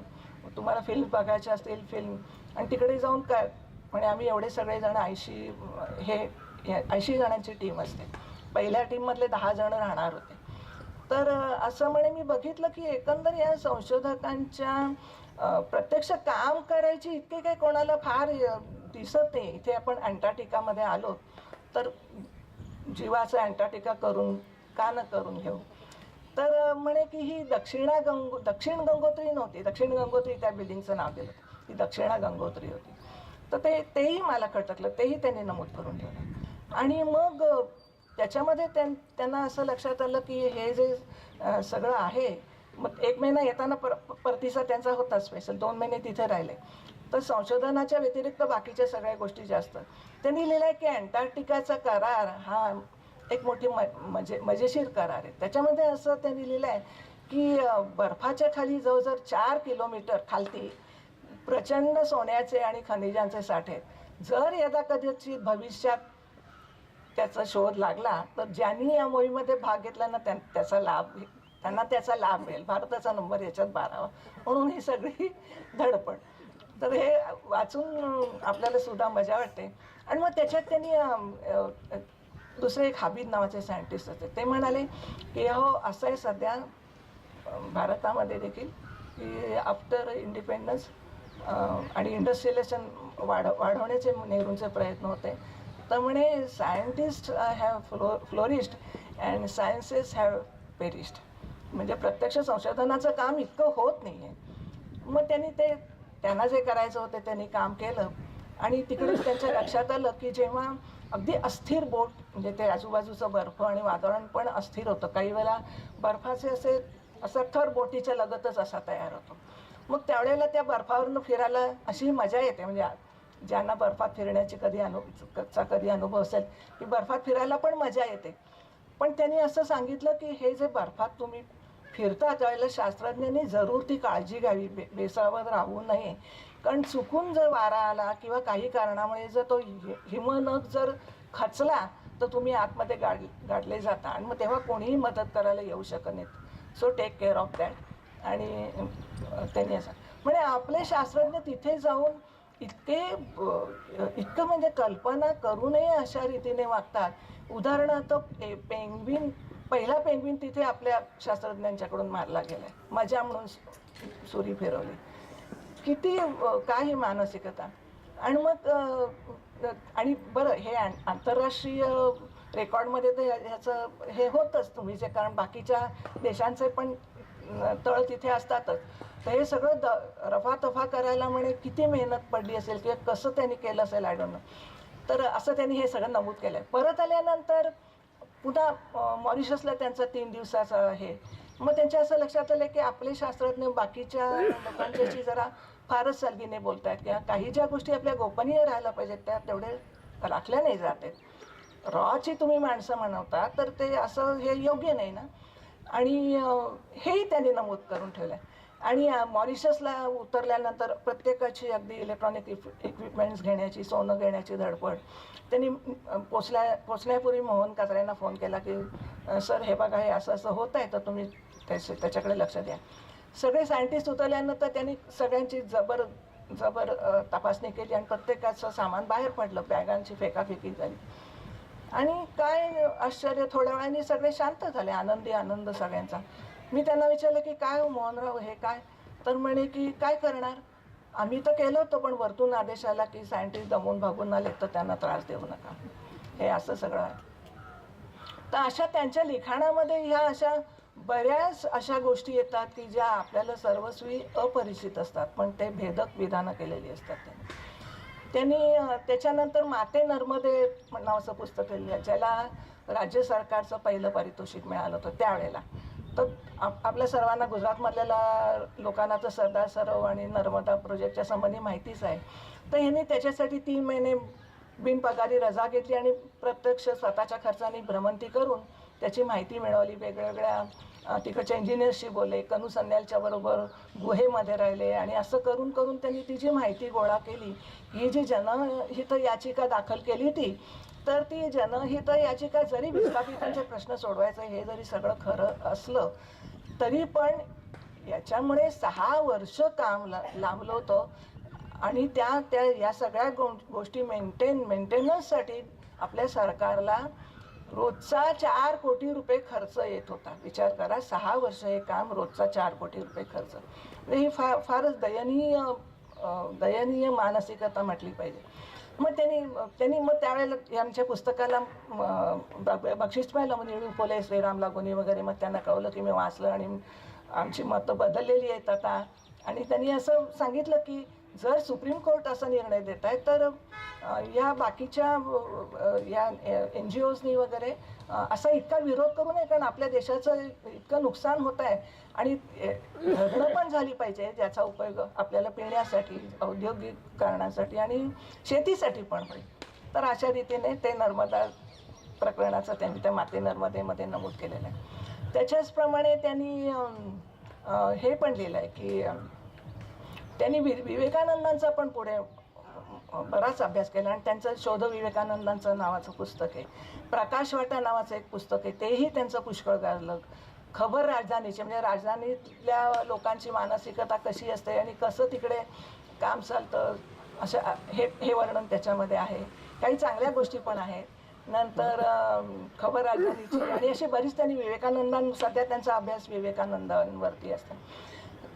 तुम्हाला फिल्म बघायच्या असतील फिल्म, आणि तिकडे जाऊन काय म्हणजे आम्ही एवढे सगळेजण 80 जणांची टीम असते. पहिल्या टीममधले 10 जण राहणार होते. तर असं म्हणे मी बघितलं की एकंदर या संशोधकांच्या प्रत्यक्ष काम करायची इतके काही कोणाला फार दिसत नाही. इथे आपण अँटार्क्टिकामध्ये आलो तर जीवाचं अँटार्क्टिका का न करून घेऊ. तर म्हणे की ही दक्षिण गंगोत्री नव्हती. दक्षिण गंगोत्री त्या बिल्डिंगचं नाव दिलं, ती दक्षिणा गंगोत्री होती. तर तेही मला खटकलं, तेही त्यांनी नमूद करून ठेवलं. आणि मग त्याच्यामध्ये त्यांना असं लक्षात आलं की हे जे सगळं आहे, मग 1 महिना येताना परतीचा त्यांचा होता स्पेशल, 2 महिने तिथे राहिले. तर संशोधनाच्या व्यतिरिक्त बाकीच्या सगळ्या गोष्टी जास्त त्यांनी लिहिलं आहे की अँटार्क्टिकाचा करार हा एक मोठी मजेशीर करार आहे. त्याच्यामध्ये असं त्यांनी लिहिलं आहे की बर्फाच्या खाली जवळजवळ 4 किलोमीटर खालती प्रचंड सोन्याचे आणि खनिजांचे साठे आहेत. जर यदा कदाचित भविष्यात त्याचा शोध लागला तर ज्यांनी या मोहिमेमध्ये भाग घेतला ना त्याचा लाभ त्यांना त्याचा लाभ मिळेल, भारताचा नंबर याच्यात 12वा, म्हणून ही सगळी धडपड. तर हे वाचून आपल्याला सुद्धा मजा वाटते. आणि मग त्याच्यात त्यांनी दुसरे एक हाबीद नावाचे सायंटिस्ट होते, ते म्हणाले की हो असं आहे सध्या भारतामध्ये देखील की आफ्टर इंडिपेंडन्स आणि इंडस्ट्रियलायझेशन वाढवण्याचे नेहरूंचे प्रयत्न होते. तर म्हणे scientist have flourished and sciences have perished. म्हणजे प्रत्यक्ष संशोधनाचं काम इतकं होत नाही आहे. मग त्यांना जे करायचं होतं त्यांनी काम केलं. आणि तिकडेच त्यांच्या लक्षात आलं की जेव्हा अगदी अस्थिर बोट, म्हणजे ते आजूबाजूचं बर्फ आणि वातावरण पण अस्थिर होतं, काही वेळेला बर्फाचे असा थर बोटीच्या लगतच असा तयार होतो. मग त्यावेळेला त्या बर्फावरून फिरायला अशी मजा येते. म्हणजे ज्यांना बर्फात फिरण्याची कधी अनुभव असेल की बर्फात फिरायला पण मजा येते. पण त्यांनी असं सांगितलं की हे जे बर्फात तुम्ही फिरता त्यावेळेला शास्त्रज्ञांनी जरूर ती काळजी घ्यावी, बेसावध राहू नये. कारण चुकून जर वारा आला किंवा काही कारणामुळे जर तो हिमनग जर खचला तर तुम्ही आतमध्ये गाडले जाता आणि मग तेव्हा कोणीही मदत करायला येऊ शकत नाहीत. So take care of that. आणि त्यांनी असं म्हणजे आपले शास्त्रज्ञ तिथे जाऊन इतकं म्हणजे कल्पना करू नये अशा रीतीने वागतात. उदाहरणार्थ पहिला पेंग्विन तिथे आपल्या शास्त्रज्ञांच्याकडून मारला गेलाय, मजा म्हणून सुरी फिरवली. किती काय ही मानसिकता. आणि मग आणि बरं हे आंतरराष्ट्रीय रेकॉर्डमध्ये तर ह्याचं हे होतंच तुम्ही जे, कारण बाकीच्या देशांचे पण तळ तिथे असतातच. तर हे सगळं रफातफा करायला म्हणे किती मेहनत पडली असेल किंवा कसं त्यांनी केलं असेल आय डोंट नो. तर असं त्यांनी हे सगळं नमूद केलं आहे. परत आल्यानंतर पुन्हा मॉरिशसला त्यांचा 3 दिवसाचा हे. मग त्यांच्या असं लक्षात आलं की आपले शास्त्रज्ञ बाकीच्या लोकांच्याशी जरा फारच सलगीने बोलत आहेत किंवा काही ज्या गोष्टी आपल्या गोपनीय राहायला पाहिजेत त्या तेवढे राखल्या नाही जात आहेत. रॉची तुम्ही माणसं म्हणवता तर ते असं हे योग्य नाही ना. आणि हेही त्यांनी नमूद करून ठेवलं आहे. आणि मॉरिशसला उतरल्यानंतर प्रत्येकाची अगदी इलेक्ट्रॉनिक इक्विपमेंट्स घेण्याची, सोनं घेण्याची धडपड. त्यांनी पोचण्यापूर्वी मोहन कात्रेंना फोन केला की सर हे बघा हे असं असं होत आहे तर तुम्ही त्याच्याकडे लक्ष द्या. सगळे सायंटिस्ट उतरल्यानंतर त्यांनी सगळ्यांची जबर तपासणी केली आणि प्रत्येकाचं सामान बाहेर पडलं, बॅगांची फेकाफेकी झाली. आणि काय आश्चर्य, थोड्या वेळाने सगळे शांत झाले, आनंद सगळ्यांचा. मी त्यांना विचारलं की काय मोहनराव हे काय. तर म्हणे की काय करणार, आम्ही तर केलं होतं पण वरतून आदेश आला की सायंटिस्ट दमून भागून आले तर त्यांना त्रास देऊ नका. हे असं सगळं आहे. तर अशा त्यांच्या लिखाणामध्ये ह्या अशा बऱ्याच अशा गोष्टी येतात की ज्या आपल्याला सर्वस्वी अपरिचित असतात, पण ते भेदक विधानं केलेली असतात. त्यांनी त्याच्यानंतर माते नर्मदे नावाचं पुस्तक लिहिलं, ज्याला राज्य सरकारचं पहिलं पारितोषिक मिळालं होतं त्यावेळेला. तर आपल्या सर्वांना गुजरातमधल्या लोकांना तर सरदार सरोवर आणि नर्मदा प्रोजेक्टच्या संबंधी माहितीच आहे. तर ह्यांनी त्याच्यासाठी 3 महिने बिनपगारी रजा घेतली आणि प्रत्यक्ष स्वतःच्या खर्चाने भ्रमंती करून त्याची माहिती मिळवली. वेगवेगळ्या तिकडच्या इंजिनियर्सशी बोलले, कनू सन्यालच्या बरोबर गुहेमध्ये राहिले आणि असं करून करून त्यांनी ती जी माहिती गोळा केली. ही जी जनहित याचिका दाखल केली होती, तर ती जनहित याचिका जरी विस्थापितांचे प्रश्न सोडवायचं हे जरी सगळं खरं असलं तरी पण याच्यामुळे 6 वर्ष काम लांबलं होतं. आणि या सगळ्या गोष्टी मेंटेनन्ससाठी आपल्या सरकारला रोजचा 4 कोटी रुपये खर्च येत होता. विचार करा, 6 वर्ष हे काम, रोजचा 4 कोटी रुपये खर्च. ही फारच दयनीय मानसिकता म्हटली पाहिजे. मग त्यांनी मग त्यावेळेला यांच्या पुस्तकाला बक्षीस पाहिलं, म्हणजे फुले, श्रीराम लागोनी वगैरे. मग त्यांना कळलं की मी वाचलं आणि आमची मतं बदललेली आहेत आता. आणि त्यांनी असं सांगितलं की जर सुप्रीम कोर्ट असा निर्णय देत आहे तर या बाकीच्या या NGOsनी वगैरे असा इतका विरोध करू नये, कारण आपल्या देशाचं इतकं नुकसान होत आहे आणि धरणं पण झाली पाहिजे ज्याचा उपयोग आपल्याला पिण्यासाठी, औद्योगिक कारणासाठी आणि शेतीसाठी पण होईल. तर अशा रीतीने ते नर्मदा प्रकरणाचं त्यांनी त्या माते नर्मदेमध्ये नमूद केलेलं आहे. त्याच्याचप्रमाणे त्यांनी हे पण लिहिलं आहे की त्यांनी विवेकानंदांचा पण पुढे बराच अभ्यास केला आणि त्यांचं शोध विवेकानंदांचं नावाचं पुस्तक आहे. प्रकाशवाटा नावाचं एक पुस्तक आहे, तेही त्यांचं पुष्कळ गाजलं. खबर राजधानीची म्हणजे राजधानीतल्या लोकांची मानसिकता कशी असते आणि कसं तिकडे काम चालतं असं हे वर्णन त्याच्यामध्ये आहे. काही चांगल्या गोष्टी पण आहेत. नंतर खबर राजधानीची आणि अशी बरीच त्यांनी सध्या त्यांचा अभ्यास विवेकानंदांवरती असतो.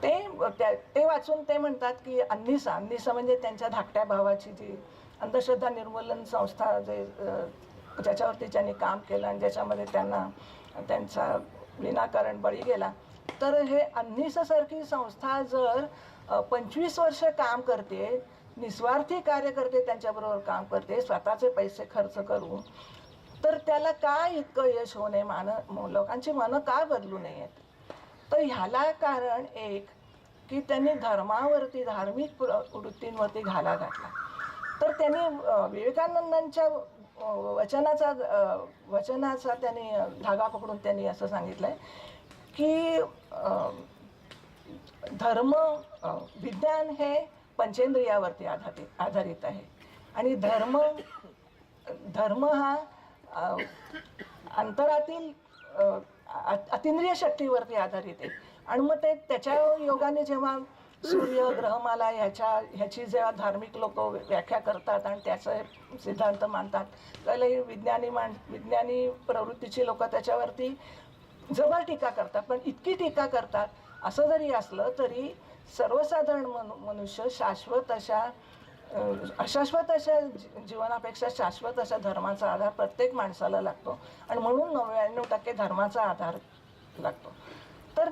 ते वाचून ते म्हणतात की अन्निसा म्हणजे त्यांच्या धाकट्या भावाची जी अंधश्रद्धा निर्मूलन संस्था ज्याच्यावरती त्यांनी काम केलं आणि ज्याच्यामध्ये त्यांचा विनाकारण बळी गेला. तर हे अन्निसासारखी संस्था जर 25 वर्ष काम करते, निस्वार्थी कार्य करते, त्यांच्याबरोबर काम करते, स्वतःचे पैसे खर्च करून, तर त्याला काय इतकं यश होऊ नये, लोकांची मनं का बदलू नयेत? तर ह्याला कारण एक की त्यांनी धर्मावरती, धार्मिक वृत्तींवरती घाला घातला. तर त्यांनी विवेकानंदांच्या वचनाचा त्यांनी धागा पकडून त्यांनी असं सांगितलंय की विज्ञान हे पंचेंद्रियावरती आधारित आहे आणि धर्म हा अंतरातील अतिंद्रिय शक्तीवरती आधारित आहे. आणि मग त्याच्या योगाने जेव्हा सूर्य, ग्रहमाला ह्याची जेव्हा धार्मिक लोक व्याख्या करतात आणि त्याचा सिद्धांत मानतात, त्याला विज्ञानी प्रवृत्तीची लोक त्याच्यावरती जबर टीका करतात. पण इतकी टीका करतात, असं जरी असलं तरी सर्वसाधारण मनुष्य अशाश्वत अशा जीवनापेक्षा शाश्वत अशा धर्माचा आधार प्रत्येक माणसाला लागतो आणि म्हणून 99% धर्माचा आधार लागतो. तर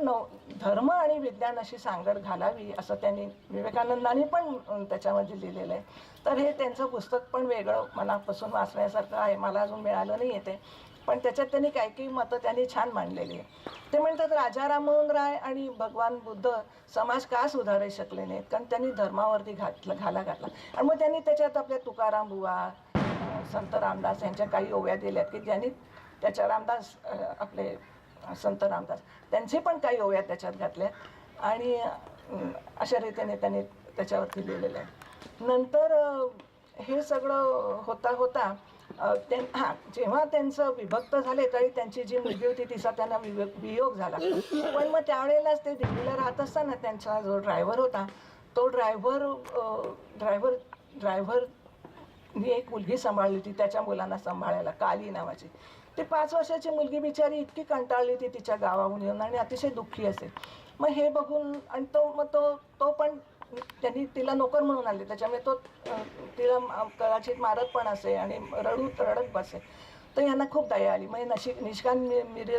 धर्म आणि विज्ञान अशी सांगड घालावी असं त्यांनी विवेकानंदांनी पण त्याच्यामध्ये लिहिलेलं आहे. तर हे त्यांचं पुस्तक पण वेगळं मनापासून वाचण्यासारखं आहे. मला अजून मिळालं नाही येते, पण त्याच्यात त्यांनी काही मतं त्यांनी छान मांडलेली आहे. ते म्हणतात राजा राममोहन राय आणि भगवान बुद्ध समाज का सुधारू शकले नाहीत, कारण त्यांनी धर्मावरती घाला घातला. आणि मग त्यांनी त्याच्यात आपल्या तुकाराम बुवा, संत रामदास यांच्या काही ओव्या दिल्यात की ज्यांनी त्याच्या आपले संत रामदास त्यांचे पण काही ओव्या त्याच्यात घातल्या आणि अशा रीतीने त्यांनी त्याच्यावरती लिहिलेलं आहे. नंतर हे सगळं होता जेव्हा त्यांचं विभक्त झाले तरी त्यांची जी मुलगी होती तिचा त्यांना वियोग झाला. पण मग त्यावेळेलाच ते दिल्लीला राहत असताना त्यांचा जो ड्रायव्हर होता तो ड्रायव्हरनी एक मुलगी सांभाळली होती त्याच्या मुलांना सांभाळायला, काली नावाची. ती 5 वर्षाची मुलगी बिचारी इतकी कंटाळली होती तिच्या गावाहून येऊन आणि अतिशय दुःखी असेल. मग हे बघून आणि तो पण त्यांनी तिला नोकर म्हणून आणले, त्याच्यामुळे तो तिला कदाचित मारत पण असे आणि रडत बसे. तर यांना खूप दया आली. मग निष्कांत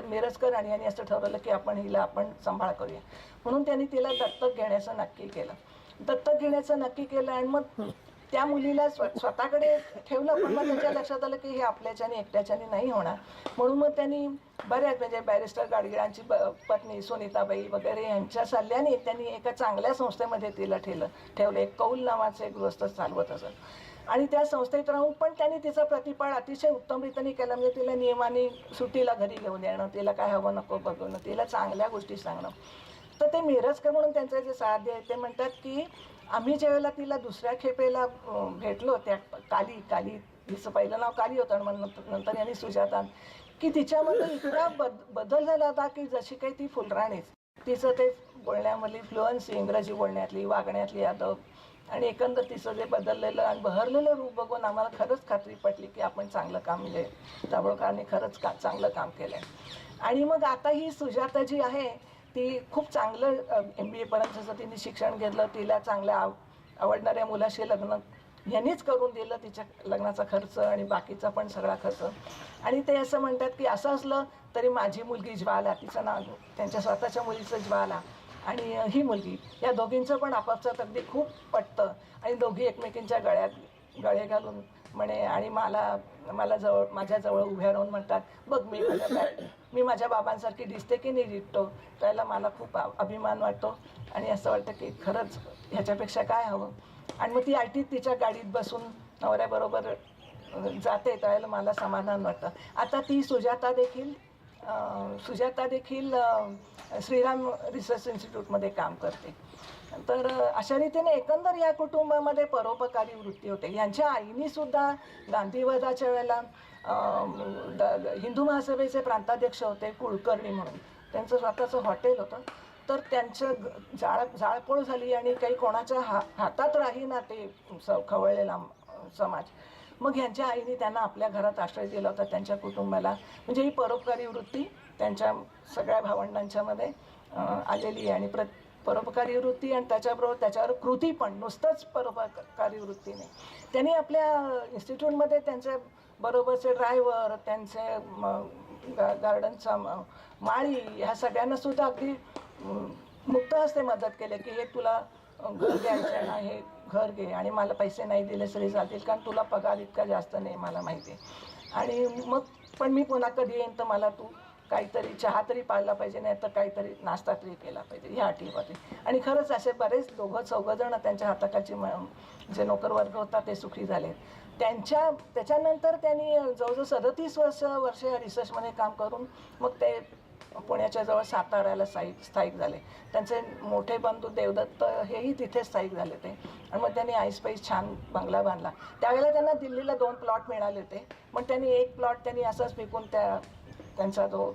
मिरजकर आणि यांनी असं ठरवलं की हिला आपण सांभाळ करूया. म्हणून त्यांनी तिला दत्तक घेण्याचं नक्की केलं आणि मग त्या मुलीला स्वतःकडे ठेवलं. पण मग त्यांच्या लक्षात आलं की हे आपल्याच्याने एकट्याच्याने नाही होणार. म्हणून मग त्यांनी बऱ्याच म्हणजे बॅरिस्टर गाडगिळांची पत्नी सुनीताबाई वगैरे यांच्या सल्ल्याने त्यांनी एका चांगल्या संस्थेमध्ये तिला ठेवलं. एक कौल नावाचे गृहस्थ चालवत असत आणि त्या संस्थेत राहून पण त्यांनी तिचा प्रतिपाळ अतिशय उत्तम रीतीने केला. म्हणजे तिला नियमाने सुट्टीला घरी घेऊन येणं, तिला काय हवं नको बघणं, तिला चांगल्या गोष्टी सांगणं. तर ते मिरजकर म्हणून त्यांचं जे साध्य आहे ते म्हणतात की आम्ही ज्यावेळेला तिला दुसऱ्या खेपेला भेटलो त्या काली तिचं पहिलं नाव काली होतं आणि मग नंतर यांनी सुजाता, की तिच्यामध्ये इतका बदल झाला होता की जशी काही ती फुलराणीच. तिचं ते बोलण्यामधली फ्लुअन्सी, इंग्रजी बोलण्यातली, वागण्यातली अदब आणि एकंदर तिचं जे बदललेलं आणि बहरलेलं रूप बघून आम्हाला खरंच खात्री पटली की आपण चांगलं काम म्हणजे दाभोळकरांनी खरंच चांगलं काम केलं आहे. आणि मग आता ही सुजाता जी आहे ती खूप चांगलं MBA पर्यंतचं तिने शिक्षण घेतलं. तिला चांगल्या आवडणाऱ्या मुलाशी लग्न ह्यांनीच करून दिलं, तिच्या लग्नाचा खर्च आणि बाकीचा पण सगळा खर्च. आणि ते असं म्हणतात की असं असलं तरी माझी मुलगी ज्वाला, तिचं नाव त्यांच्या स्वतःच्या मुलीचं ज्वाला आणि ही मुलगी, या दोघींचं पण आपापसात अगदी खूप पटतं आणि दोघी एकमेकींच्या गळे घालून म्हणे आणि माझ्या जवळ उभ्या राहून म्हणतात बघ मी माझ्या बाबांसारखी दिसते की नाही दिसतो. त्याला मला खूप अभिमान वाटतो आणि असं वाटतं की खरंच ह्याच्यापेक्षा काय हवं. आणि मग ती तिच्या गाडीत बसून नवऱ्याबरोबर जाते त्यावेळेला मला समाधान वाटतं. आता ती सुजाता देखील श्रीराम रिसर्च इन्स्टिट्यूटमध्ये काम करते. तर अशा रीतीने एकंदर या कुटुंबामध्ये परोपकारी वृत्ती होते. यांच्या आईनी सुद्धा गांधीवादाच्या वेळेला हिंदू महासभेचे प्रांताध्यक्ष होते कुलकर्णी म्हणून. त्यांचं स्वतःचं हॉटेल होतं. तर त्यांचं जाळपोळ झाली आणि काही कोणाच्या हातात राहीना ते खवळलेला समाज. मग ह्यांच्या आईने त्यांना आपल्या घरात आश्रय दिला होता, त्यांच्या कुटुंबाला. म्हणजे ही परोपकारी वृत्ती त्यांच्या सगळ्या भावंडांच्यामध्ये आलेली आहे. आणि परोपकारी वृत्ती आणि त्याच्यावर कृती पण, नुसतंच परोपकारी वृत्ती नाही. त्यांनी आपल्या इन्स्टिट्यूटमध्ये त्यांच्या बरोबरचे ड्रायव्हर, त्यांचे गार्डनचा माळी, ह्या सगळ्यांना सुद्धा अगदी मुक्त हस्ते मदत केली की हे तुला घर घ्यायचं आहे ना, हे घर घे आणि मला पैसे नाही दिले तरी चालतील, कारण तुला पगार इतका जास्त नाही मला माहिती आहे. आणि मग पण मी पुन्हा कधी येईन तर मला तू काहीतरी चहा तरी पाळला पाहिजे, नाही तर काहीतरी नाश्ता तरी केला पाहिजे, ह्या अटीवरती. आणि खरंच असे बरेच चौघजण त्यांच्या हाताखालची जे नोकरवर्ग होता ते सुखी झाले. त्याच्यानंतर त्यांनी जवळजवळ 37 वर्ष रिसर्चमध्ये काम करून मग ते पुण्याच्या जवळ साताऱ्याला स्थायिक झाले. त्यांचे मोठे बंधू देवदत्त हेही तिथे स्थायिक झाले ते. आणि मग त्यांनी आईस्पाईस छान बंगला बांधला. त्यावेळेला त्यांना दिल्लीला 2 प्लॉट मिळाले होते, पण त्यांनी एक प्लॉट त्यांनी असंच विकून त्यांचा तो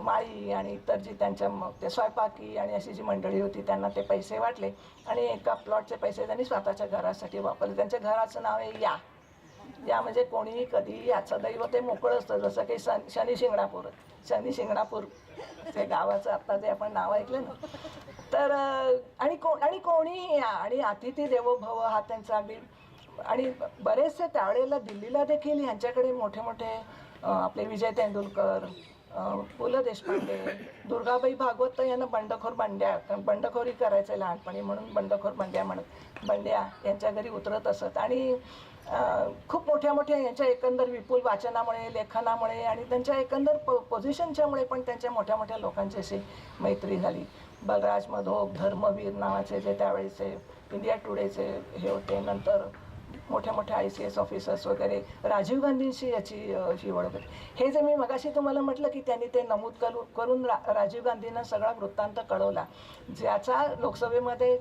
माळी आणि इतर जी त्यांच्या ते स्वयंपाकी आणि अशी जी मंडळी होती त्यांना ते पैसे वाटले आणि एका प्लॉटचे पैसे त्यांनी स्वतःच्या घरासाठी वापरले. त्यांच्या घराचं नाव आहे या म्हणजे कोणीही कधीही याचं दैव ते मोकळं असतं. जसं काही शनी शिंगणापूर ते गावाचं आत्ता जे आपण नाव ऐकलं ना, तर आणि कोणीही या आणि अतिथी देवो भव हा त्यांचा अगदी. आणि बरेचसे त्यावेळेला दिल्लीला देखील ह्यांच्याकडे मोठे मोठे आपले विजय तेंडुलकर, पु ल देशपांडे, दुर्गाबाई भागवत यांना बंडखोरी करायचे लहानपणी म्हणून बंडखोर बंड्या यांच्या घरी उतरत असत. आणि खूप मोठ्या यांच्या एकंदर विपुल वाचनामुळे, लेखनामुळे आणि त्यांच्या एकंदर पोझिशनच्यामुळे पण त्यांच्या मोठ्या लोकांची अशी मैत्री झाली. बलराज मधोक, धर्मवीर नावाचे जे त्यावेळेचे इंडिया टुडेचे हे होते, नंतर मोठ्या ICS ऑफिसर्स वगैरे, राजीव गांधींशी याची ओळख होती. हे जे मी मगाशी तुम्हाला म्हटलं की त्यांनी ते नमूद करून राजीव गांधींना सगळा वृत्तांत कळवला, ज्याचा लोकसभेमध्ये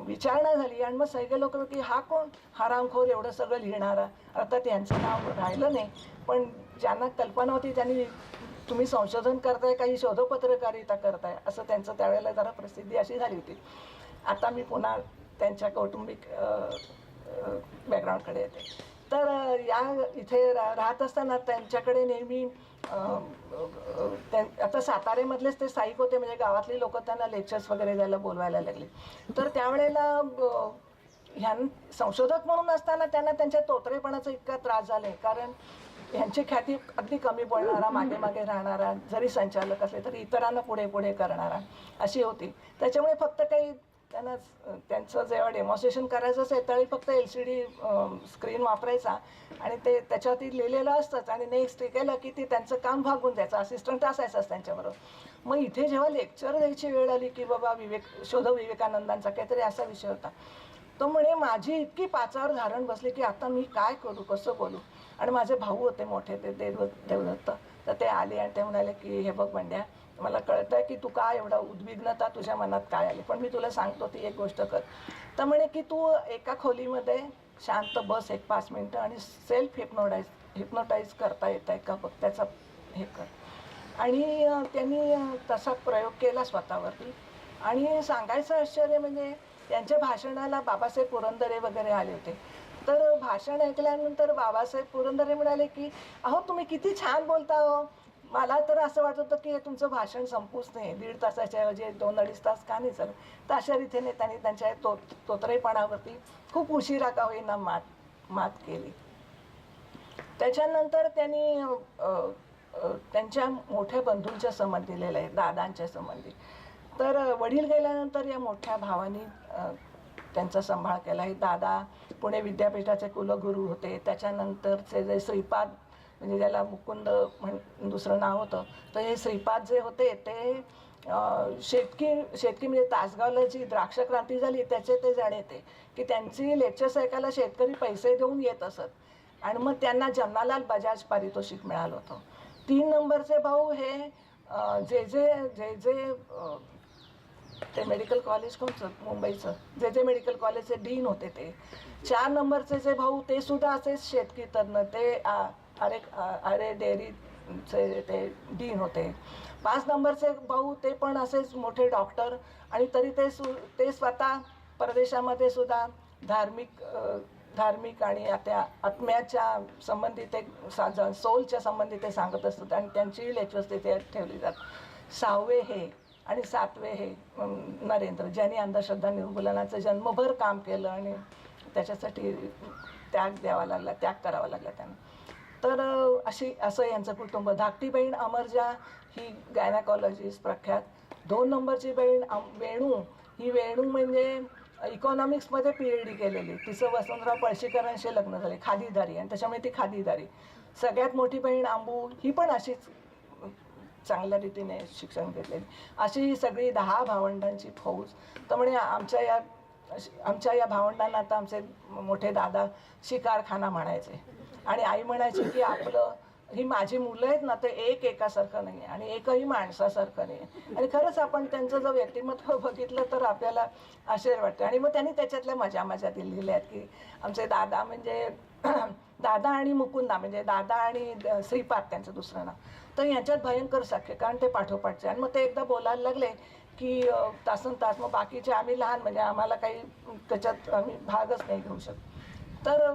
विचारणा झाली. आणि मग सगळे लोक की हा कोण हरामखोर एवढं सगळं लिहिणारा. अर्थात यांचं नाव राहिलं नाही, पण ज्यांना कल्पना होती त्यांनी, तुम्ही संशोधन करताय, काही शोधपत्रकारिता करताय, असं त्यांचं त्यावेळेला जरा प्रसिद्धी अशी झाली होती. आता मी पुन्हा त्यांच्या कौटुंबिक बॅकग्राऊंडकडे येते. तर इथे राहत असताना त्यांच्याकडे नेहमी आता सातारेमधलेच ते स्थायिक होते, म्हणजे गावातली लोक त्यांना लेक्चर्स वगैरे द्यायला बोलवायला लागले. तर त्यावेळेला संशोधक म्हणून असताना त्यांना त्यांच्या तोतरेपणाचा इतका त्रास झाला, कारण ह्यांची ख्याती अगदी कमी बोलणारा, मागे राहणारा, जरी संचालक असले तरी इतरांना पुढे करणारा अशी होती. त्याच्यामुळे फक्त काही त्यांना त्यांचं जेव्हा डेमॉन्स्ट्रेशन करायचं असेल त्यावेळी फक्त LCD स्क्रीन वापरायचा आणि ते त्याच्यावरती लिहिलेलं असतंच आणि नेक्स्ट केलं की ते त्यांचं काम भागून द्यायचं, असिस्टंट असायचाच त्यांच्याबरोबर. मग इथे जेव्हा लेक्चर द्यायची वेळ आली की बाबा शोध विवेकानंदांचा काहीतरी असा विषय होता, तो म्हणे माझी इतकी पाचावर धारण बसली की आता मी काय करू, कसं बोलू. आणि माझे भाऊ होते मोठे, ते देवदत्त, तर ते आले आणि ते म्हणाले की हे बघ बंड्या, मला कळतं आहे की तू काय एवढा उद्विग्नता तुझ्या मनात काय आली, पण मी तुला सांगतो ती एक गोष्ट कर. तर म्हणे की तू एका खोलीमध्ये शांत बस 1-5 मिनटं आणि सेल्फ हिप्नोटाईज करता येत आहे का बघ, त्याचा हे कर. आणि त्यांनी तसा प्रयोग केला स्वतःवरती. आणि सांगायचं आश्चर्य म्हणजे त्यांच्या भाषणाला बाबासाहेब पुरंदरे वगैरे आले होते. तर भाषण ऐकल्यानंतर बाबासाहेब पुरंदरे म्हणाले की अहो तुम्ही किती छान बोलता हो, मला तर असं वाटत होतं की तुमचं भाषण संपूच नाही, 1.5 तासाच्या ऐवजी 2-2.5 तास का नाही चालू. तर अशा रीतीने त्यांनी त्यांच्या तोतरेपणावरती खूप उशिरा का होईना मात केली. त्याच्यानंतर त्यांनी त्यांच्या मोठ्या बंधूंच्या संबंधी लिहिलं आहे, दादांच्या संबंधी. तर वडील गेल्यानंतर या मोठ्या भावानी त्यांचा सांभाळ केला आहे. दादा पुणे विद्यापीठाचे कुलगुरू होते. त्याच्यानंतरचे जे श्रीपाद, म्हणजे ज्याला मुकुंद दुसरं नाव होतं, तर हे श्रीपाद जे होते ते शेतकी म्हणजे तासगावला जी द्राक्ष क्रांती झाली त्याचे ते जाणे ते की त्यांची लेक्चर्स ऐकायला शेतकरी पैसे देऊन येत असत आणि मग त्यांना जमनालाल बजाज पारितोषिक मिळालं होतं. 3 नंबरचे भाऊ हे जे ते मेडिकल कॉलेज कोणचं मुंबईचं जे मेडिकल कॉलेजचे डीन होते ते. 4 नंबरचे जे भाऊ ते सुद्धा असेच शेतकी तज्ञ, ते अरे डेअरी चे ते डीन होते. 5 नंबरचे भाऊ ते पण असेच मोठे डॉक्टर, आणि तरी ते स्वतः परदेशामध्ये सुद्धा धार्मिक आणि त्या आत्म्याच्या संबंधित एक सोलच्या संबंधित ते सांगत असतात, आणि त्यांचीही लेक्चर्स तिथे ठेवली जातात. 6वे हे आणि 7वे हे नरेंद्र, ज्यांनी अंधश्रद्धा निर्मूलनाचं जन्मभर काम केलं आणि त्याच्यासाठी त्याग करावा लागला त्यांना. तर असं यांचं कुटुंब. धाकटी बहीण अमरजा ही गायनाकॉलॉजिस्ट प्रख्यात. 2 नंबरची बहीण वेणू म्हणजे इकॉनॉमिक्समध्ये PhD केलेली. तिचं वसंतराव पळशीकरांशी लग्न झाले, खादीदारी, आणि त्याच्यामुळे ती खादीदारी. सगळ्यात मोठी बहीण आंबू ही पण अशीच चांगल्या रीतीने शिक्षण घेतलेली. अशी ही सगळी 10 भावंडांची फौज. तर म्हणे आमच्या या भावंडांना आता आमचे मोठे दादा शिकारखाना म्हणायचे, आणि आई म्हणायची की ही माझी मुलं आहेत ना, ते एकासारखं नाही आणि एकही माणसासारखं नाही. आणि खरंच आपण त्यांचं जर व्यक्तिमत्व बघितलं तर आपल्याला आश्चर्य वाटतं. आणि मग त्यांनी त्याच्यातल्या मजा दिलेल्या आहेत की आमचे दादा म्हणजे दादा आणि मुकुंदा, म्हणजे दादा आणि श्रीपाद त्यांचं दुसरं नाव, तर यांच्यात भयंकर साख्य, कारण ते पाठोपाठचे. आणि मग ते एकदा बोलायला लागले की तासनतास, मग बाकीचे आम्ही लहान, म्हणजे आम्हाला काही त्याच्यात आम्ही भागच नाही घेऊ शकत. तर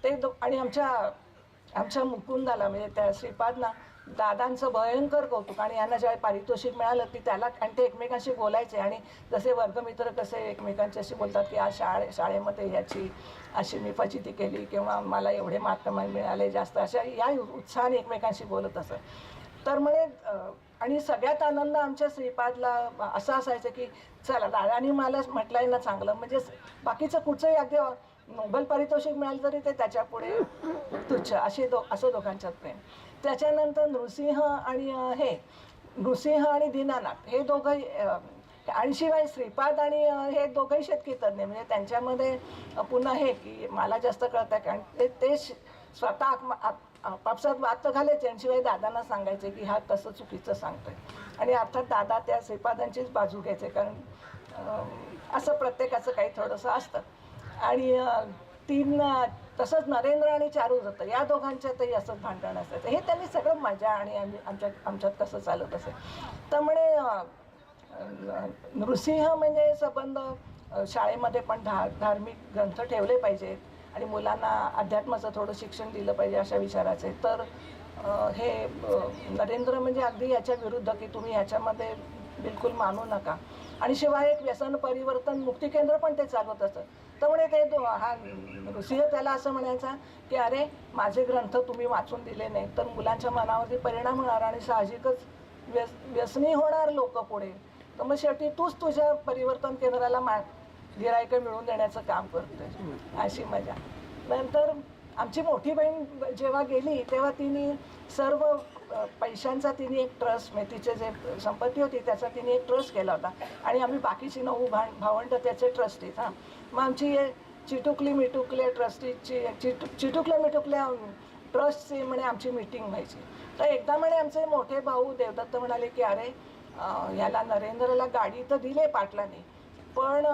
ते आणि आमच्या मुकुंदाला, म्हणजे त्या श्रीपादना दादांचं भयंकर कौतुक. आणि यांना ज्यावेळी पारितोषिक मिळालं ती त्याला, आणि ते एकमेकांशी बोलायचे, आणि जसे वर्गमित्र कसे एकमेकांच्याशी बोलतात की आज शाळेमध्ये ह्याची अशी मी फजिती केली, किंवा मला एवढे मार्क मिळाले जास्त, अशा या उत्साहाने एकमेकांशी बोलत असत. तर म्हणे आणि सगळ्यात आनंद आमच्या श्रीपादला असं असायचं की चला दादानी मला म्हटलंय ना चांगलं, म्हणजे बाकीचं कुठचंही अगदी नोबेल पारितोषिक मिळालं तरी ते त्याच्या पुढे तुच्छ, असं दोघांच्यात प्रेम. त्याच्यानंतर नृसिंह आणि दीनानाथ हे दोघंही, आणि शिवाय श्रीपाद आणि हे दोघंही शेतकी तज्ञ, म्हणजे त्यांच्यामध्ये पुन्हा हे की मला जास्त कळतं, कारण ते स्वतः आपापसात वाद तर घालायचे, आणि शिवाय दादांना सांगायचे की हा तसं चुकीचं सांगतोय, आणि अर्थात दादा त्या श्रीपादांचीच बाजू घ्यायचे, कारण असं प्रत्येकाचं काही थोडंसं असतं. आणि तसंच नरेंद्र आणि चारुदत्त या दोघांच्यातही असंच भांडण असायचं. हे त्यांनी सगळं मजा, आणि आमच्यात कसं चालत असेल. तर म्हणे नृसिंह म्हणजे संबंध शाळेमध्ये पण धार्मिक ग्रंथ ठेवले पाहिजेत, आणि मुलांना अध्यात्माचं थोडं शिक्षण दिलं पाहिजे अशा विचाराचे. तर हे नरेंद्र म्हणजे अगदी याच्या विरुद्ध की तुम्ही ह्याच्यामध्ये बिलकुल मानू नका. आणि शिवाय एक व्यसन परिवर्तन मुक्ती केंद्र पण ते चालवत असतं. तर म्हणे ते हा ऋषी त्याला असं म्हणायचा की अरे माझे ग्रंथ तुम्ही वाचून दिले नाही तर मुलांच्या मनावरती परिणाम होणार आणि साहजिकच व्यसनी होणार लोक पुढे. तर मग शेवटी तूच तुझ्या परिवर्तन केंद्राला गिरायकं मिळवून देण्याचं काम करतोय, अशी मजा. नंतर आमची मोठी बहीण जेव्हा गेली तेव्हा तिने सर्व पैशांचा तिने एक ट्रस्ट, म्हणजे तिचे जे संपत्ती होती त्याचा तिने एक ट्रस्ट केला होता आणि आम्ही बाकीची 9 भावंड त्याचे ट्रस्टीज. हां, मग आमची चिटुकल्या मिटुकल्या ट्रस्टची म्हणे आमची मीटिंग व्हायची. तर एकदा म्हणे आमचे मोठे भाऊ देवदत्त म्हणाले की अरे याला नरेंद्रला गाडी तर दिले पाटलाने, पण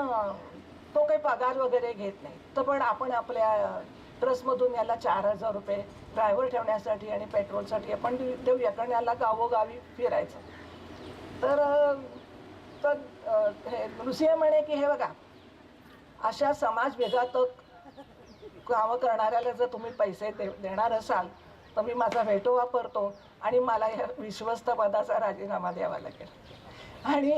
तो काही पगार वगैरे घेत नाही, तर पण आपण आपल्या ट्रस्टमधून याला 4000 रुपये ड्रायव्हर ठेवण्यासाठी आणि पेट्रोलसाठी आपण देऊया, कारण याला गावोगावी फिरायचं. तर हे नृसिंह म्हणे की हे बघा, अशा समाज विघातक कामं करणाऱ्याला जर तुम्ही पैसे देणार असाल तर मी माझा व्हेटो वापरतो आणि मला ह्या विश्वस्त पदाचा राजीनामा द्यावा लागेल. आणि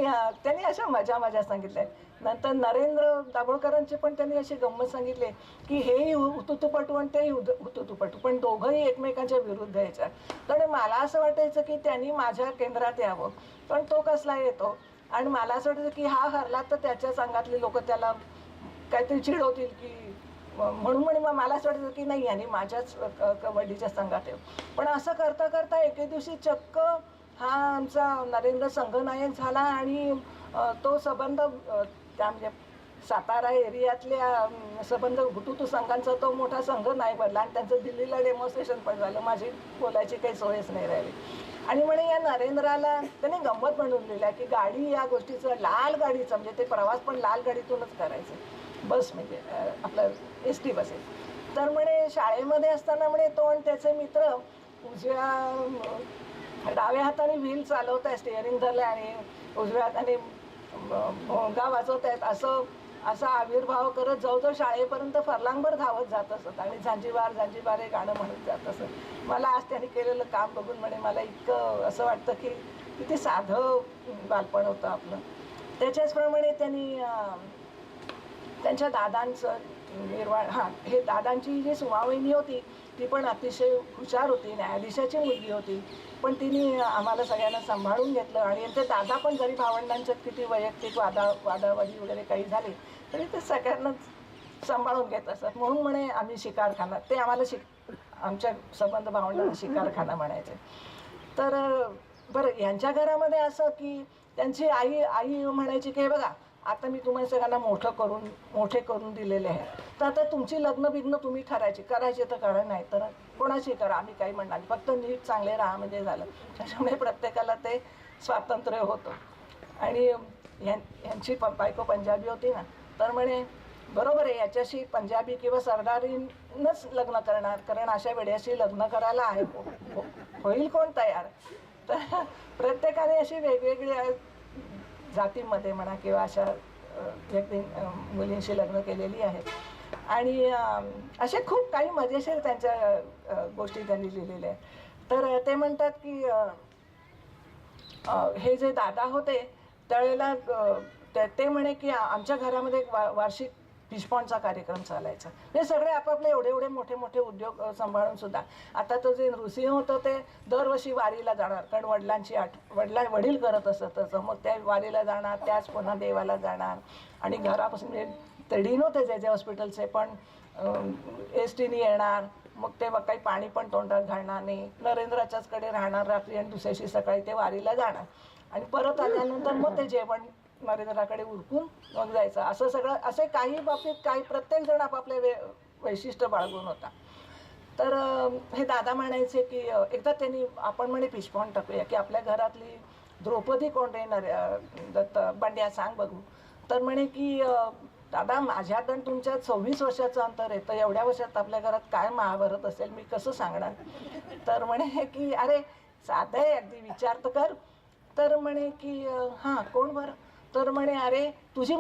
त्यांनी अशा मजा सांगितल्या. नंतर नरेंद्र दाभोळकरांचे पण त्यांनी अशी गंमत सांगितले की हेही हुतुतुपटू आणि तेही हुतुतुपटू, पण दोघंही एकमेकांच्या विरुद्ध यायच्या. तर मला असं वाटायचं की त्यांनी माझ्या केंद्रात यावं, पण तो कसला येतो. आणि मला असं वाटायचं की हा हरला तर त्याच्या संघातले लोक त्याला काहीतरी चिडवतील की, म्हणून मग मला असं वाटायचं की नाही यांनी माझ्याच कबड्डीच्या संघात येऊ. पण असं करता करता एके दिवशी चक्क हा आमचा नरेंद्र संघनायक झाला आणि तो संबंध त्या म्हणजे सातारा एरियातल्या संबंध हुतुतू संघांचा तो मोठा संघनायक बनला आणि त्यांचं दिल्लीला डेमॉन्स्ट्रेशन पण झालं. माझी बोलायची काही सोयच नाही राहिली. आणि म्हणे या नरेंद्राला त्याने गंमत बनवून दिली की गाडी या गोष्टीचं लाल गाडीचं म्हणजे ते प्रवास पण लाल गाडीतूनच करायचं, बस म्हणजे आपलं ST बसेस. तर म्हणे शाळेमध्ये असताना म्हणे तो आणि त्याचे मित्र डाव्या हाताने व्हील चालवत आहे, स्टिअरिंग धरलं आणि उजव्या हाताने भोंगा वाजवत आहेत असा आविर्भाव करत जवळजवळ शाळेपर्यंत फरलांगभर धावत जात असत आणि झांजीबार हे गाणं म्हणत जात असत. मला आज त्यांनी केलेलं काम बघून म्हणे मला इतकं असं वाटतं की किती साधं बालपण होतं आपलं. त्याच्याचप्रमाणे त्यांनी त्यांच्या दादांचं निर्वाण हे दादांची जी सुमावहिनी होती ती पण अतिशय हुशार होती, न्यायाधीशाची मुलगी होती, पण तिने आम्हाला सगळ्यांना सांभाळून घेतलं. आणि यांचे दादा पण जरी भावंडांच्यात किती वैयक्तिक वादावादी वगैरे काही झाले तरी ते सगळ्यांनाच सांभाळून घेत असत. म्हणून म्हणे आम्ही शिकारखाना, ते आम्हाला आमच्या संबंध भावंडांना शिकारखाना म्हणायचे. तर बरं, यांच्या घरामध्ये असं की त्यांची आई म्हणायची की हे बघा आता मी तुम्हाला सगळ्यांना मोठे करून दिलेले आहे, तर आता तुमची लग्न तुम्ही करायची तर करा, नाही तर कोणाची करा, आम्ही काही म्हणणार नाही, फक्त नीट चांगले राहा म्हणजे झालं. त्याच्यामुळे प्रत्येकाला ते स्वातंत्र्य होतं. आणि यांची बायको पंजाबी होती ना, तर म्हणे बरोबर आहे याच्याशी पंजाबी किंवा सरदारीनंच लग्न करणार, कारण अशा वेड्याशी लग्न करायला आहे होईल कोण तयार. तर प्रत्येकाने अशी वेगवेगळी जातीमध्ये म्हणा किंवा अशा व्यक्ती मुलींशी लग्न केलेली आहेत. आणि असे खूप काही मजेशीर त्यांच्या गोष्टी त्यांनी लिहिलेल्या आहेत. तर ते म्हणतात की हे जे दादा होते त्यावेळेला ते म्हणे की आमच्या घरामध्ये एक वार्षिक फिशपॉंडचा कार्यक्रम चालायचा. हे सगळे आपापले एवढे मोठे उद्योग सांभाळून सुद्धा. आता तो जे नृसिंह होतं ते दरवर्षी वारीला जाणार, कारण वडील करत असत तसं, मग त्या वारीला जाणार, त्याच पुन्हा देवाला जाणार. आणि घरापासून ते नव्हते जे हॉस्पिटलचे, पण एस टीने येणार, मग ते काही पाणी पण तोंडात घालणार नाही, नरेंद्राच्याचकडे राहणार रात्री आणि दुसऱ्याशी सकाळी ते वारीला जाणार. आणि परत आल्यानंतर मग ते जेवण नरेंद्राकडे उरकून मग जायचं. असं सगळं असे काही बाबतीत प्रत्येक जण आपापले वैशिष्ट्य बाळगून होता. तर हे दादा म्हणायचे की एकदा त्यांनी आपण म्हणे फिशपॉंड टाकूया की आपल्या घरातली द्रौपदी कोण रे बंड्या सांग बघू. तर म्हणे की दादा माझ्यात आणि तुमच्यात 26 वर्षाचं अंतर आहे, तर एवढ्या वर्षात आपल्या घरात काय महाभारत असेल मी कसं सांगणार. तर म्हणे की अरे साधं आहे अगदी, विचार तर कर. तर म्हणे की हां कोण बरं. तर म्हणे अरे तुझी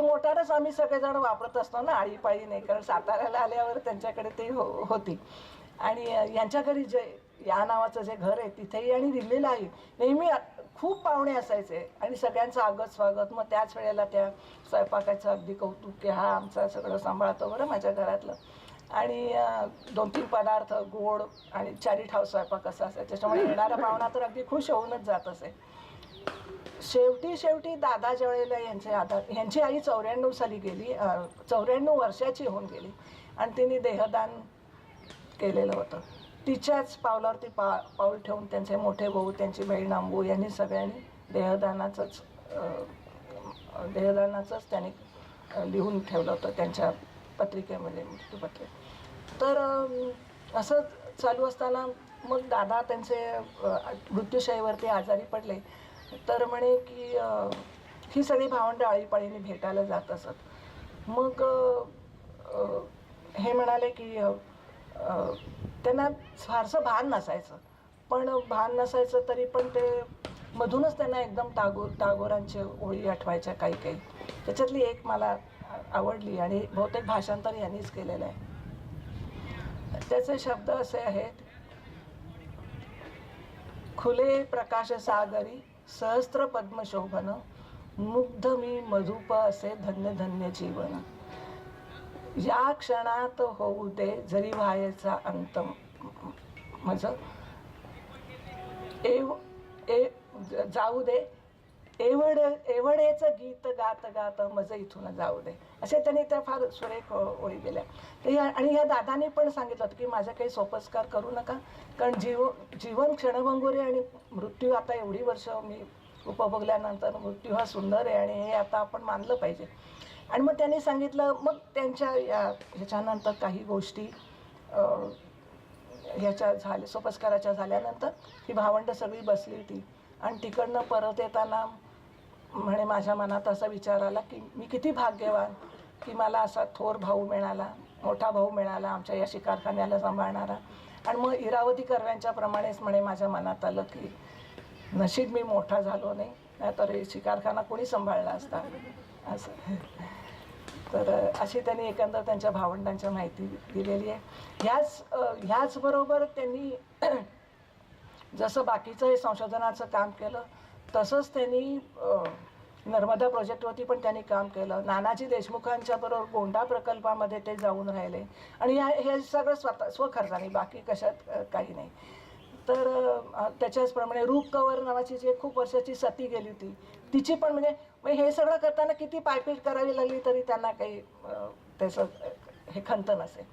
मोटारच आम्ही सगळेजण वापरत असतो ना आळीपाळी नाही, कारण साताऱ्याला आल्यावर त्यांच्याकडे ते होती. आणि यांच्या घरी या नावाचं जे घर आहे तिथेही आणि दिल्लीला आहे नेहमी खूप पाहुणे असायचे आणि सगळ्यांचं आगत स्वागत. मग त्याच वेळेला त्या स्वयंपाकाचं अगदी कौतुक की हा आमचं सगळं सांभाळतो बरं माझ्या घरातलं. आणि 2-3 पदार्थ गोड आणि चारीठाव स्वयंपाक असा असायचा, त्याच्यामुळे येणारा पाहुणा तर अगदी खुश होऊनच जात असे. शेवटी दादा ज्या वेळेला यांची आई 94 साली गेली, 94 वर्षाची होऊन गेली आणि तिने देहदान केलेलं होतं. तिच्याच पावलावरती पाऊल ठेवून त्यांचे मोठे भाऊ, त्यांची बहीण अंबू यांनी सगळ्यांनी देहदानाचंच त्यांनी लिहून ठेवलं होतं त्यांच्या पत्रिकेमध्ये, मृत्यूपत्रिकेत. तर असं चालू असताना मग दादा त्यांचे मृत्यूशयीवरती आजारी पडले. तर म्हणे की ही सगळी भावंडं आळीपाळीने भेटायला जात असत. मग हे म्हणाले की त्यांना फारसं भान नसायचं, पण भान नसायचं तरी पण ते मधूनच त्यांना एकदम टागोरांचे ओळी आठवायच्या काही. त्याच्यातली एक मला आवडली आणि बहुतेक भाषांतर यांनीच केलेलं आहे. त्याचे शब्द असे आहेत: खुले प्रकाश सागरी सहस्त्र पद्मशोभन, मुग्ध मी मधुप असे धन्य धन्य जीवन. या क्षणात होऊ दे जरी व्हायचा अंत मज, जाऊ दे एवढेच गीत गात मज इथून जाऊ दे. असे त्यांनी त्या फार सुरेख ओळी गेल्या. आणि ह्या दादांनी पण सांगितलं होतं की माझा काही सोपस्कार करू नका, कारण जीवन क्षणभंगुर आहे आणि मृत्यू आता एवढी वर्ष मी उपभोगल्यानंतर मृत्यू हा सुंदर आहे आणि हे आता आपण मानलं पाहिजे. आणि मग त्यांनी सांगितलं, मग त्यांच्या ह्याच्यानंतर काही गोष्टी सोपस्काराच्या झाल्यानंतर ही भावंडं सगळी बसली होती आणि तिकडनं परत येताना म्हणे माझ्या मनात असा विचार आला की मी किती भाग्यवान की मला असा थोर भाऊ मिळाला, मोठा भाऊ मिळाला आमच्या या शिकारखान्याला सांभाळणारा. आणि मग इरावती कर्व्यांच्या प्रमाणेच म्हणे माझ्या मनात आलं की नशीब मी मोठा झालो नाही, नाहीतर शिकारखाना कोणी सांभाळला असता असं. तर अशी त्यांनी एकंदर त्यांच्या भावंडांच्या माहिती दिलेली आहे. ह्याचबरोबर त्यांनी जसं बाकीचं हे संशोधनाचं काम केलं तसंच त्यांनी नर्मदा प्रोजेक्टवरती पण त्यांनी काम केलं. नानाजी देशमुखांच्या बरोबर गोंडा प्रकल्पामध्ये ते जाऊन राहिले आणि हे सगळं स्वखर्चाने, बाकी कशात काही नाही. तर त्याच्याचप्रमाणे रूप कंवर नावाची जी खूप वर्षाची सती गेली होती तिची पण म्हणजे हे सगळं करताना किती पायपीट करावी लागली तरी त्यांना काही त्याचं हे खंत नसेल.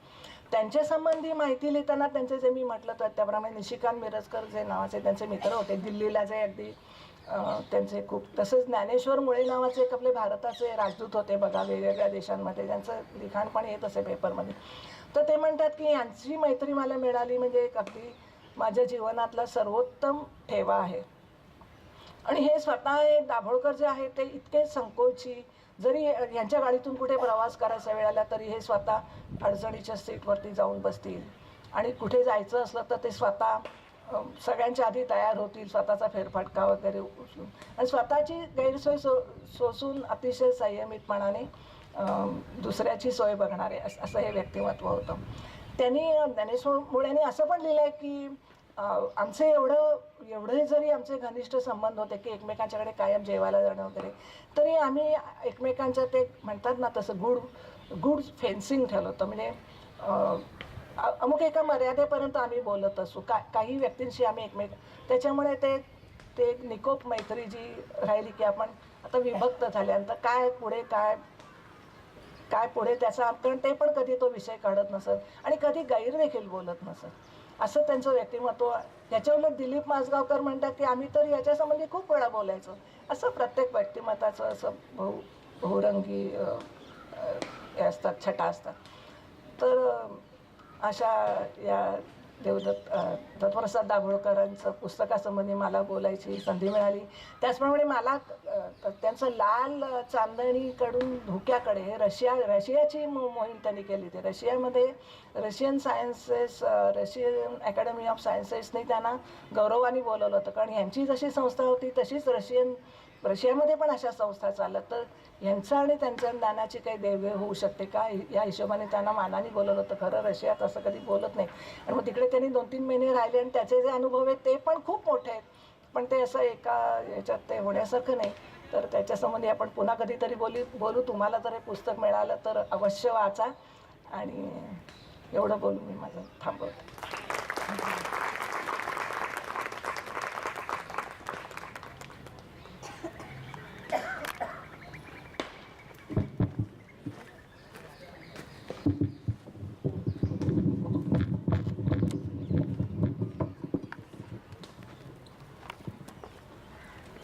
त्यांच्या संबंधी माहिती लिहिताना त्यांचे जे मी म्हटलं तर त्याप्रमाणे निशिकांत मिरजकर जे नावाचे त्यांचे मित्र होते दिल्लीला, जे अगदी त्यांचे खूप, तसंच ज्ञानेश्वर मुळे नावाचे एक आपले भारताचे राजदूत होते बघा वेगवेगळ्या देशांमध्ये, ज्यांचं लिखाण पण येत असे पेपरमध्ये. तर ते म्हणतात की यांची मैत्री मला मिळाली म्हणजे एक अगदी माझ्या जीवनातला सर्वोत्तम ठेवा आहे. आणि हे स्वतः हे दाभोळकर जे आहे ते इतके संकोची, जरी यांच्या गाडीतून कुठे प्रवास करायचा वेळ आला तरी हे स्वतः अडचणीच्या सीटवरती जाऊन बसतील आणि कुठे जायचं असलं तर ते स्वतः सगळ्यांच्या आधी तयार होतील, स्वतःचा फेरफटका वगैरे उचलून आणि स्वतःची गैरसोय सोसून अतिशय संयमितपणाने दुसऱ्याची सोय बघणारे असं हे व्यक्तिमत्व होतं. त्यांनी ज्ञानेश्वर मुळेंनी असं पण लिहिलं आहे की आमचे एवढे जरी आमचे घनिष्ठ संबंध होते की एकमेकांच्याकडे कायम जेवायला जाणं वगैरे, तरी आम्ही एकमेकांच्या ते म्हणतात ना तसं गुड फेन्सिंग ठेवलं होतं. म्हणजे अमुक एका मर्यादेपर्यंत आम्ही बोलत असू, काही व्यक्तींशी आम्ही त्याच्यामुळे ते निकोप मैत्री जी राहिली की आपण आता विभक्त झाल्यानंतर काय पुढे त्याचा, कारण ते पण कधी तो विषय काढत नसत आणि कधी गैर देखील बोलत नसत, असं त्यांचं व्यक्तिमत्व. याच्या उलट दिलीप माजगावकर म्हणतात की आम्ही तर याच्यासंबंधी खूप वेळा बोलायचो. असं प्रत्येक व्यक्तिमत्वाचं असं बहुरंगी असतात, छटा असतात. तर अशा या दत्तप्रसाद दाभोळकरांचं पुस्तकासंबंधी मला बोलायची संधी मिळाली. त्याचप्रमाणे मला त्यांचं लाल चांदणीकडून धुक्याकडे रशियाची मोहीम त्यांनी केली होती. रशियामध्ये रशियन अकॅडमी ऑफ सायन्सेसनी त्यांना गौरवाने बोलवलं होतं, कारण ह्यांची जशी संस्था होती तशीच रशियामध्ये पण अशा संस्था चालत. तर ह्यांचं आणि त्यांच्या ज्ञानाची काही देवघेव होऊ शकते का या हिशोबाने त्यांना मानाने बोलवलं होतं. खरं रशियात असं कधी बोलत नाही आणि मग तिकडे त्यांनी 2-3 महिने राहिले आणि त्याचे जे अनुभव आहेत ते पण खूप मोठे आहेत, पण ते असं एका याच्यात ते होण्यासारखं नाही. तर त्याच्यासंबंधी आपण पुन्हा कधीतरी बोलू. तुम्हाला जर हे पुस्तक मिळालं तर अवश्य वाचा. आणि एवढं बोलून मी माझं थांबवते.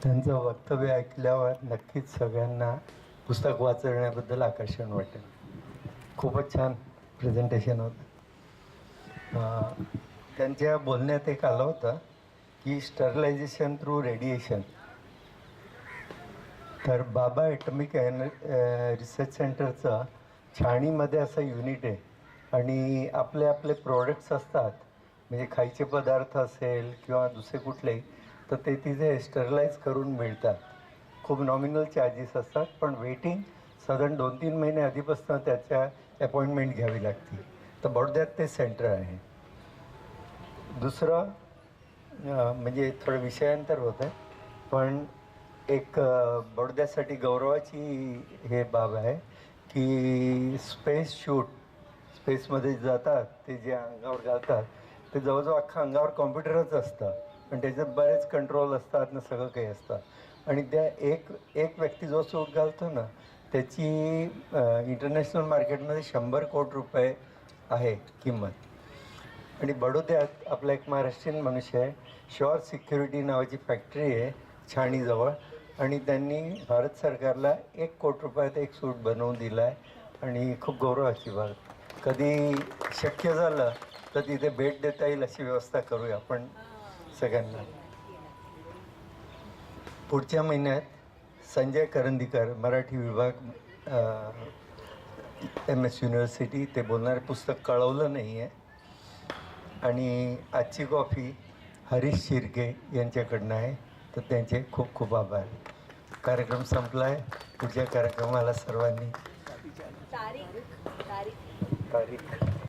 त्यांचं वक्तव्य ऐकल्यावर नक्कीच सगळ्यांना पुस्तक वाचण्याबद्दल आकर्षण वाटेल. खूपच छान प्रेझेंटेशन होतं. त्यांच्या बोलण्यात एक आलं होतं की स्टरलायझेशन थ्रू रेडिएशन. तर बाबा ॲटॉमिक रिसर्च सेंटरचं छाणीमध्ये असं युनिट आहे आणि आपले प्रोडक्ट्स असतात, म्हणजे खायचे पदार्थ असेल किंवा दुसरे कुठलेही, तर ते तिथे स्टरलाइज करून मिळतात. खूप नॉमिनल चार्जेस असतात, पण वेटिंग साधारण 2-3 महिने आधीपासून त्याच्या अपॉइंटमेंट घ्यावी लागते. तर बडोद्यात ते सेंटर आहे. दुसरं म्हणजे थोडं विषयांतर होतं आहे, पण एक बडोद्यासाठी गौरवाची हे बाब आहे की स्पेसमध्ये जातात ते जे अंगावर घालतात ते जवळजवळ अख्खा अंगावर कॉम्प्युटरच असतं, पण त्याच्यात बरेच कंट्रोल असतात ना, सगळं काही असतं. आणि त्या एक व्यक्ती जो सूट घालतो ना त्याची इंटरनॅशनल मार्केटमध्ये 100 कोटी रुपये आहे किंमत. आणि बडोद्यात आपला एक महाराष्ट्रीयन मनुष्य आहे, शुअर सिक्युरिटी नावाची फॅक्टरी आहे छाणीजवळ, आणि त्यांनी भारत सरकारला 1 कोटी रुपयात एक सूट बनवून दिला आहे. आणि खूप गौरवाची बात. कधी शक्य झालं तर तिथे भेट देता येईल अशी व्यवस्था करूया आपण सगळ्यांना. पुढच्या महिन्यात संजय करंदीकर, मराठी विभाग, MS युनिव्हर्सिटी, ते बोलणारे पुस्तक कळवलं नाही आहे. आणि आजची कॉफी हरीश शिर्के यांच्याकडनं आहे, तर त्यांचे खूप खूप आभार. कार्यक्रम संपला आहे. पुढच्या कार्यक्रमाला सर्वांनी तारीख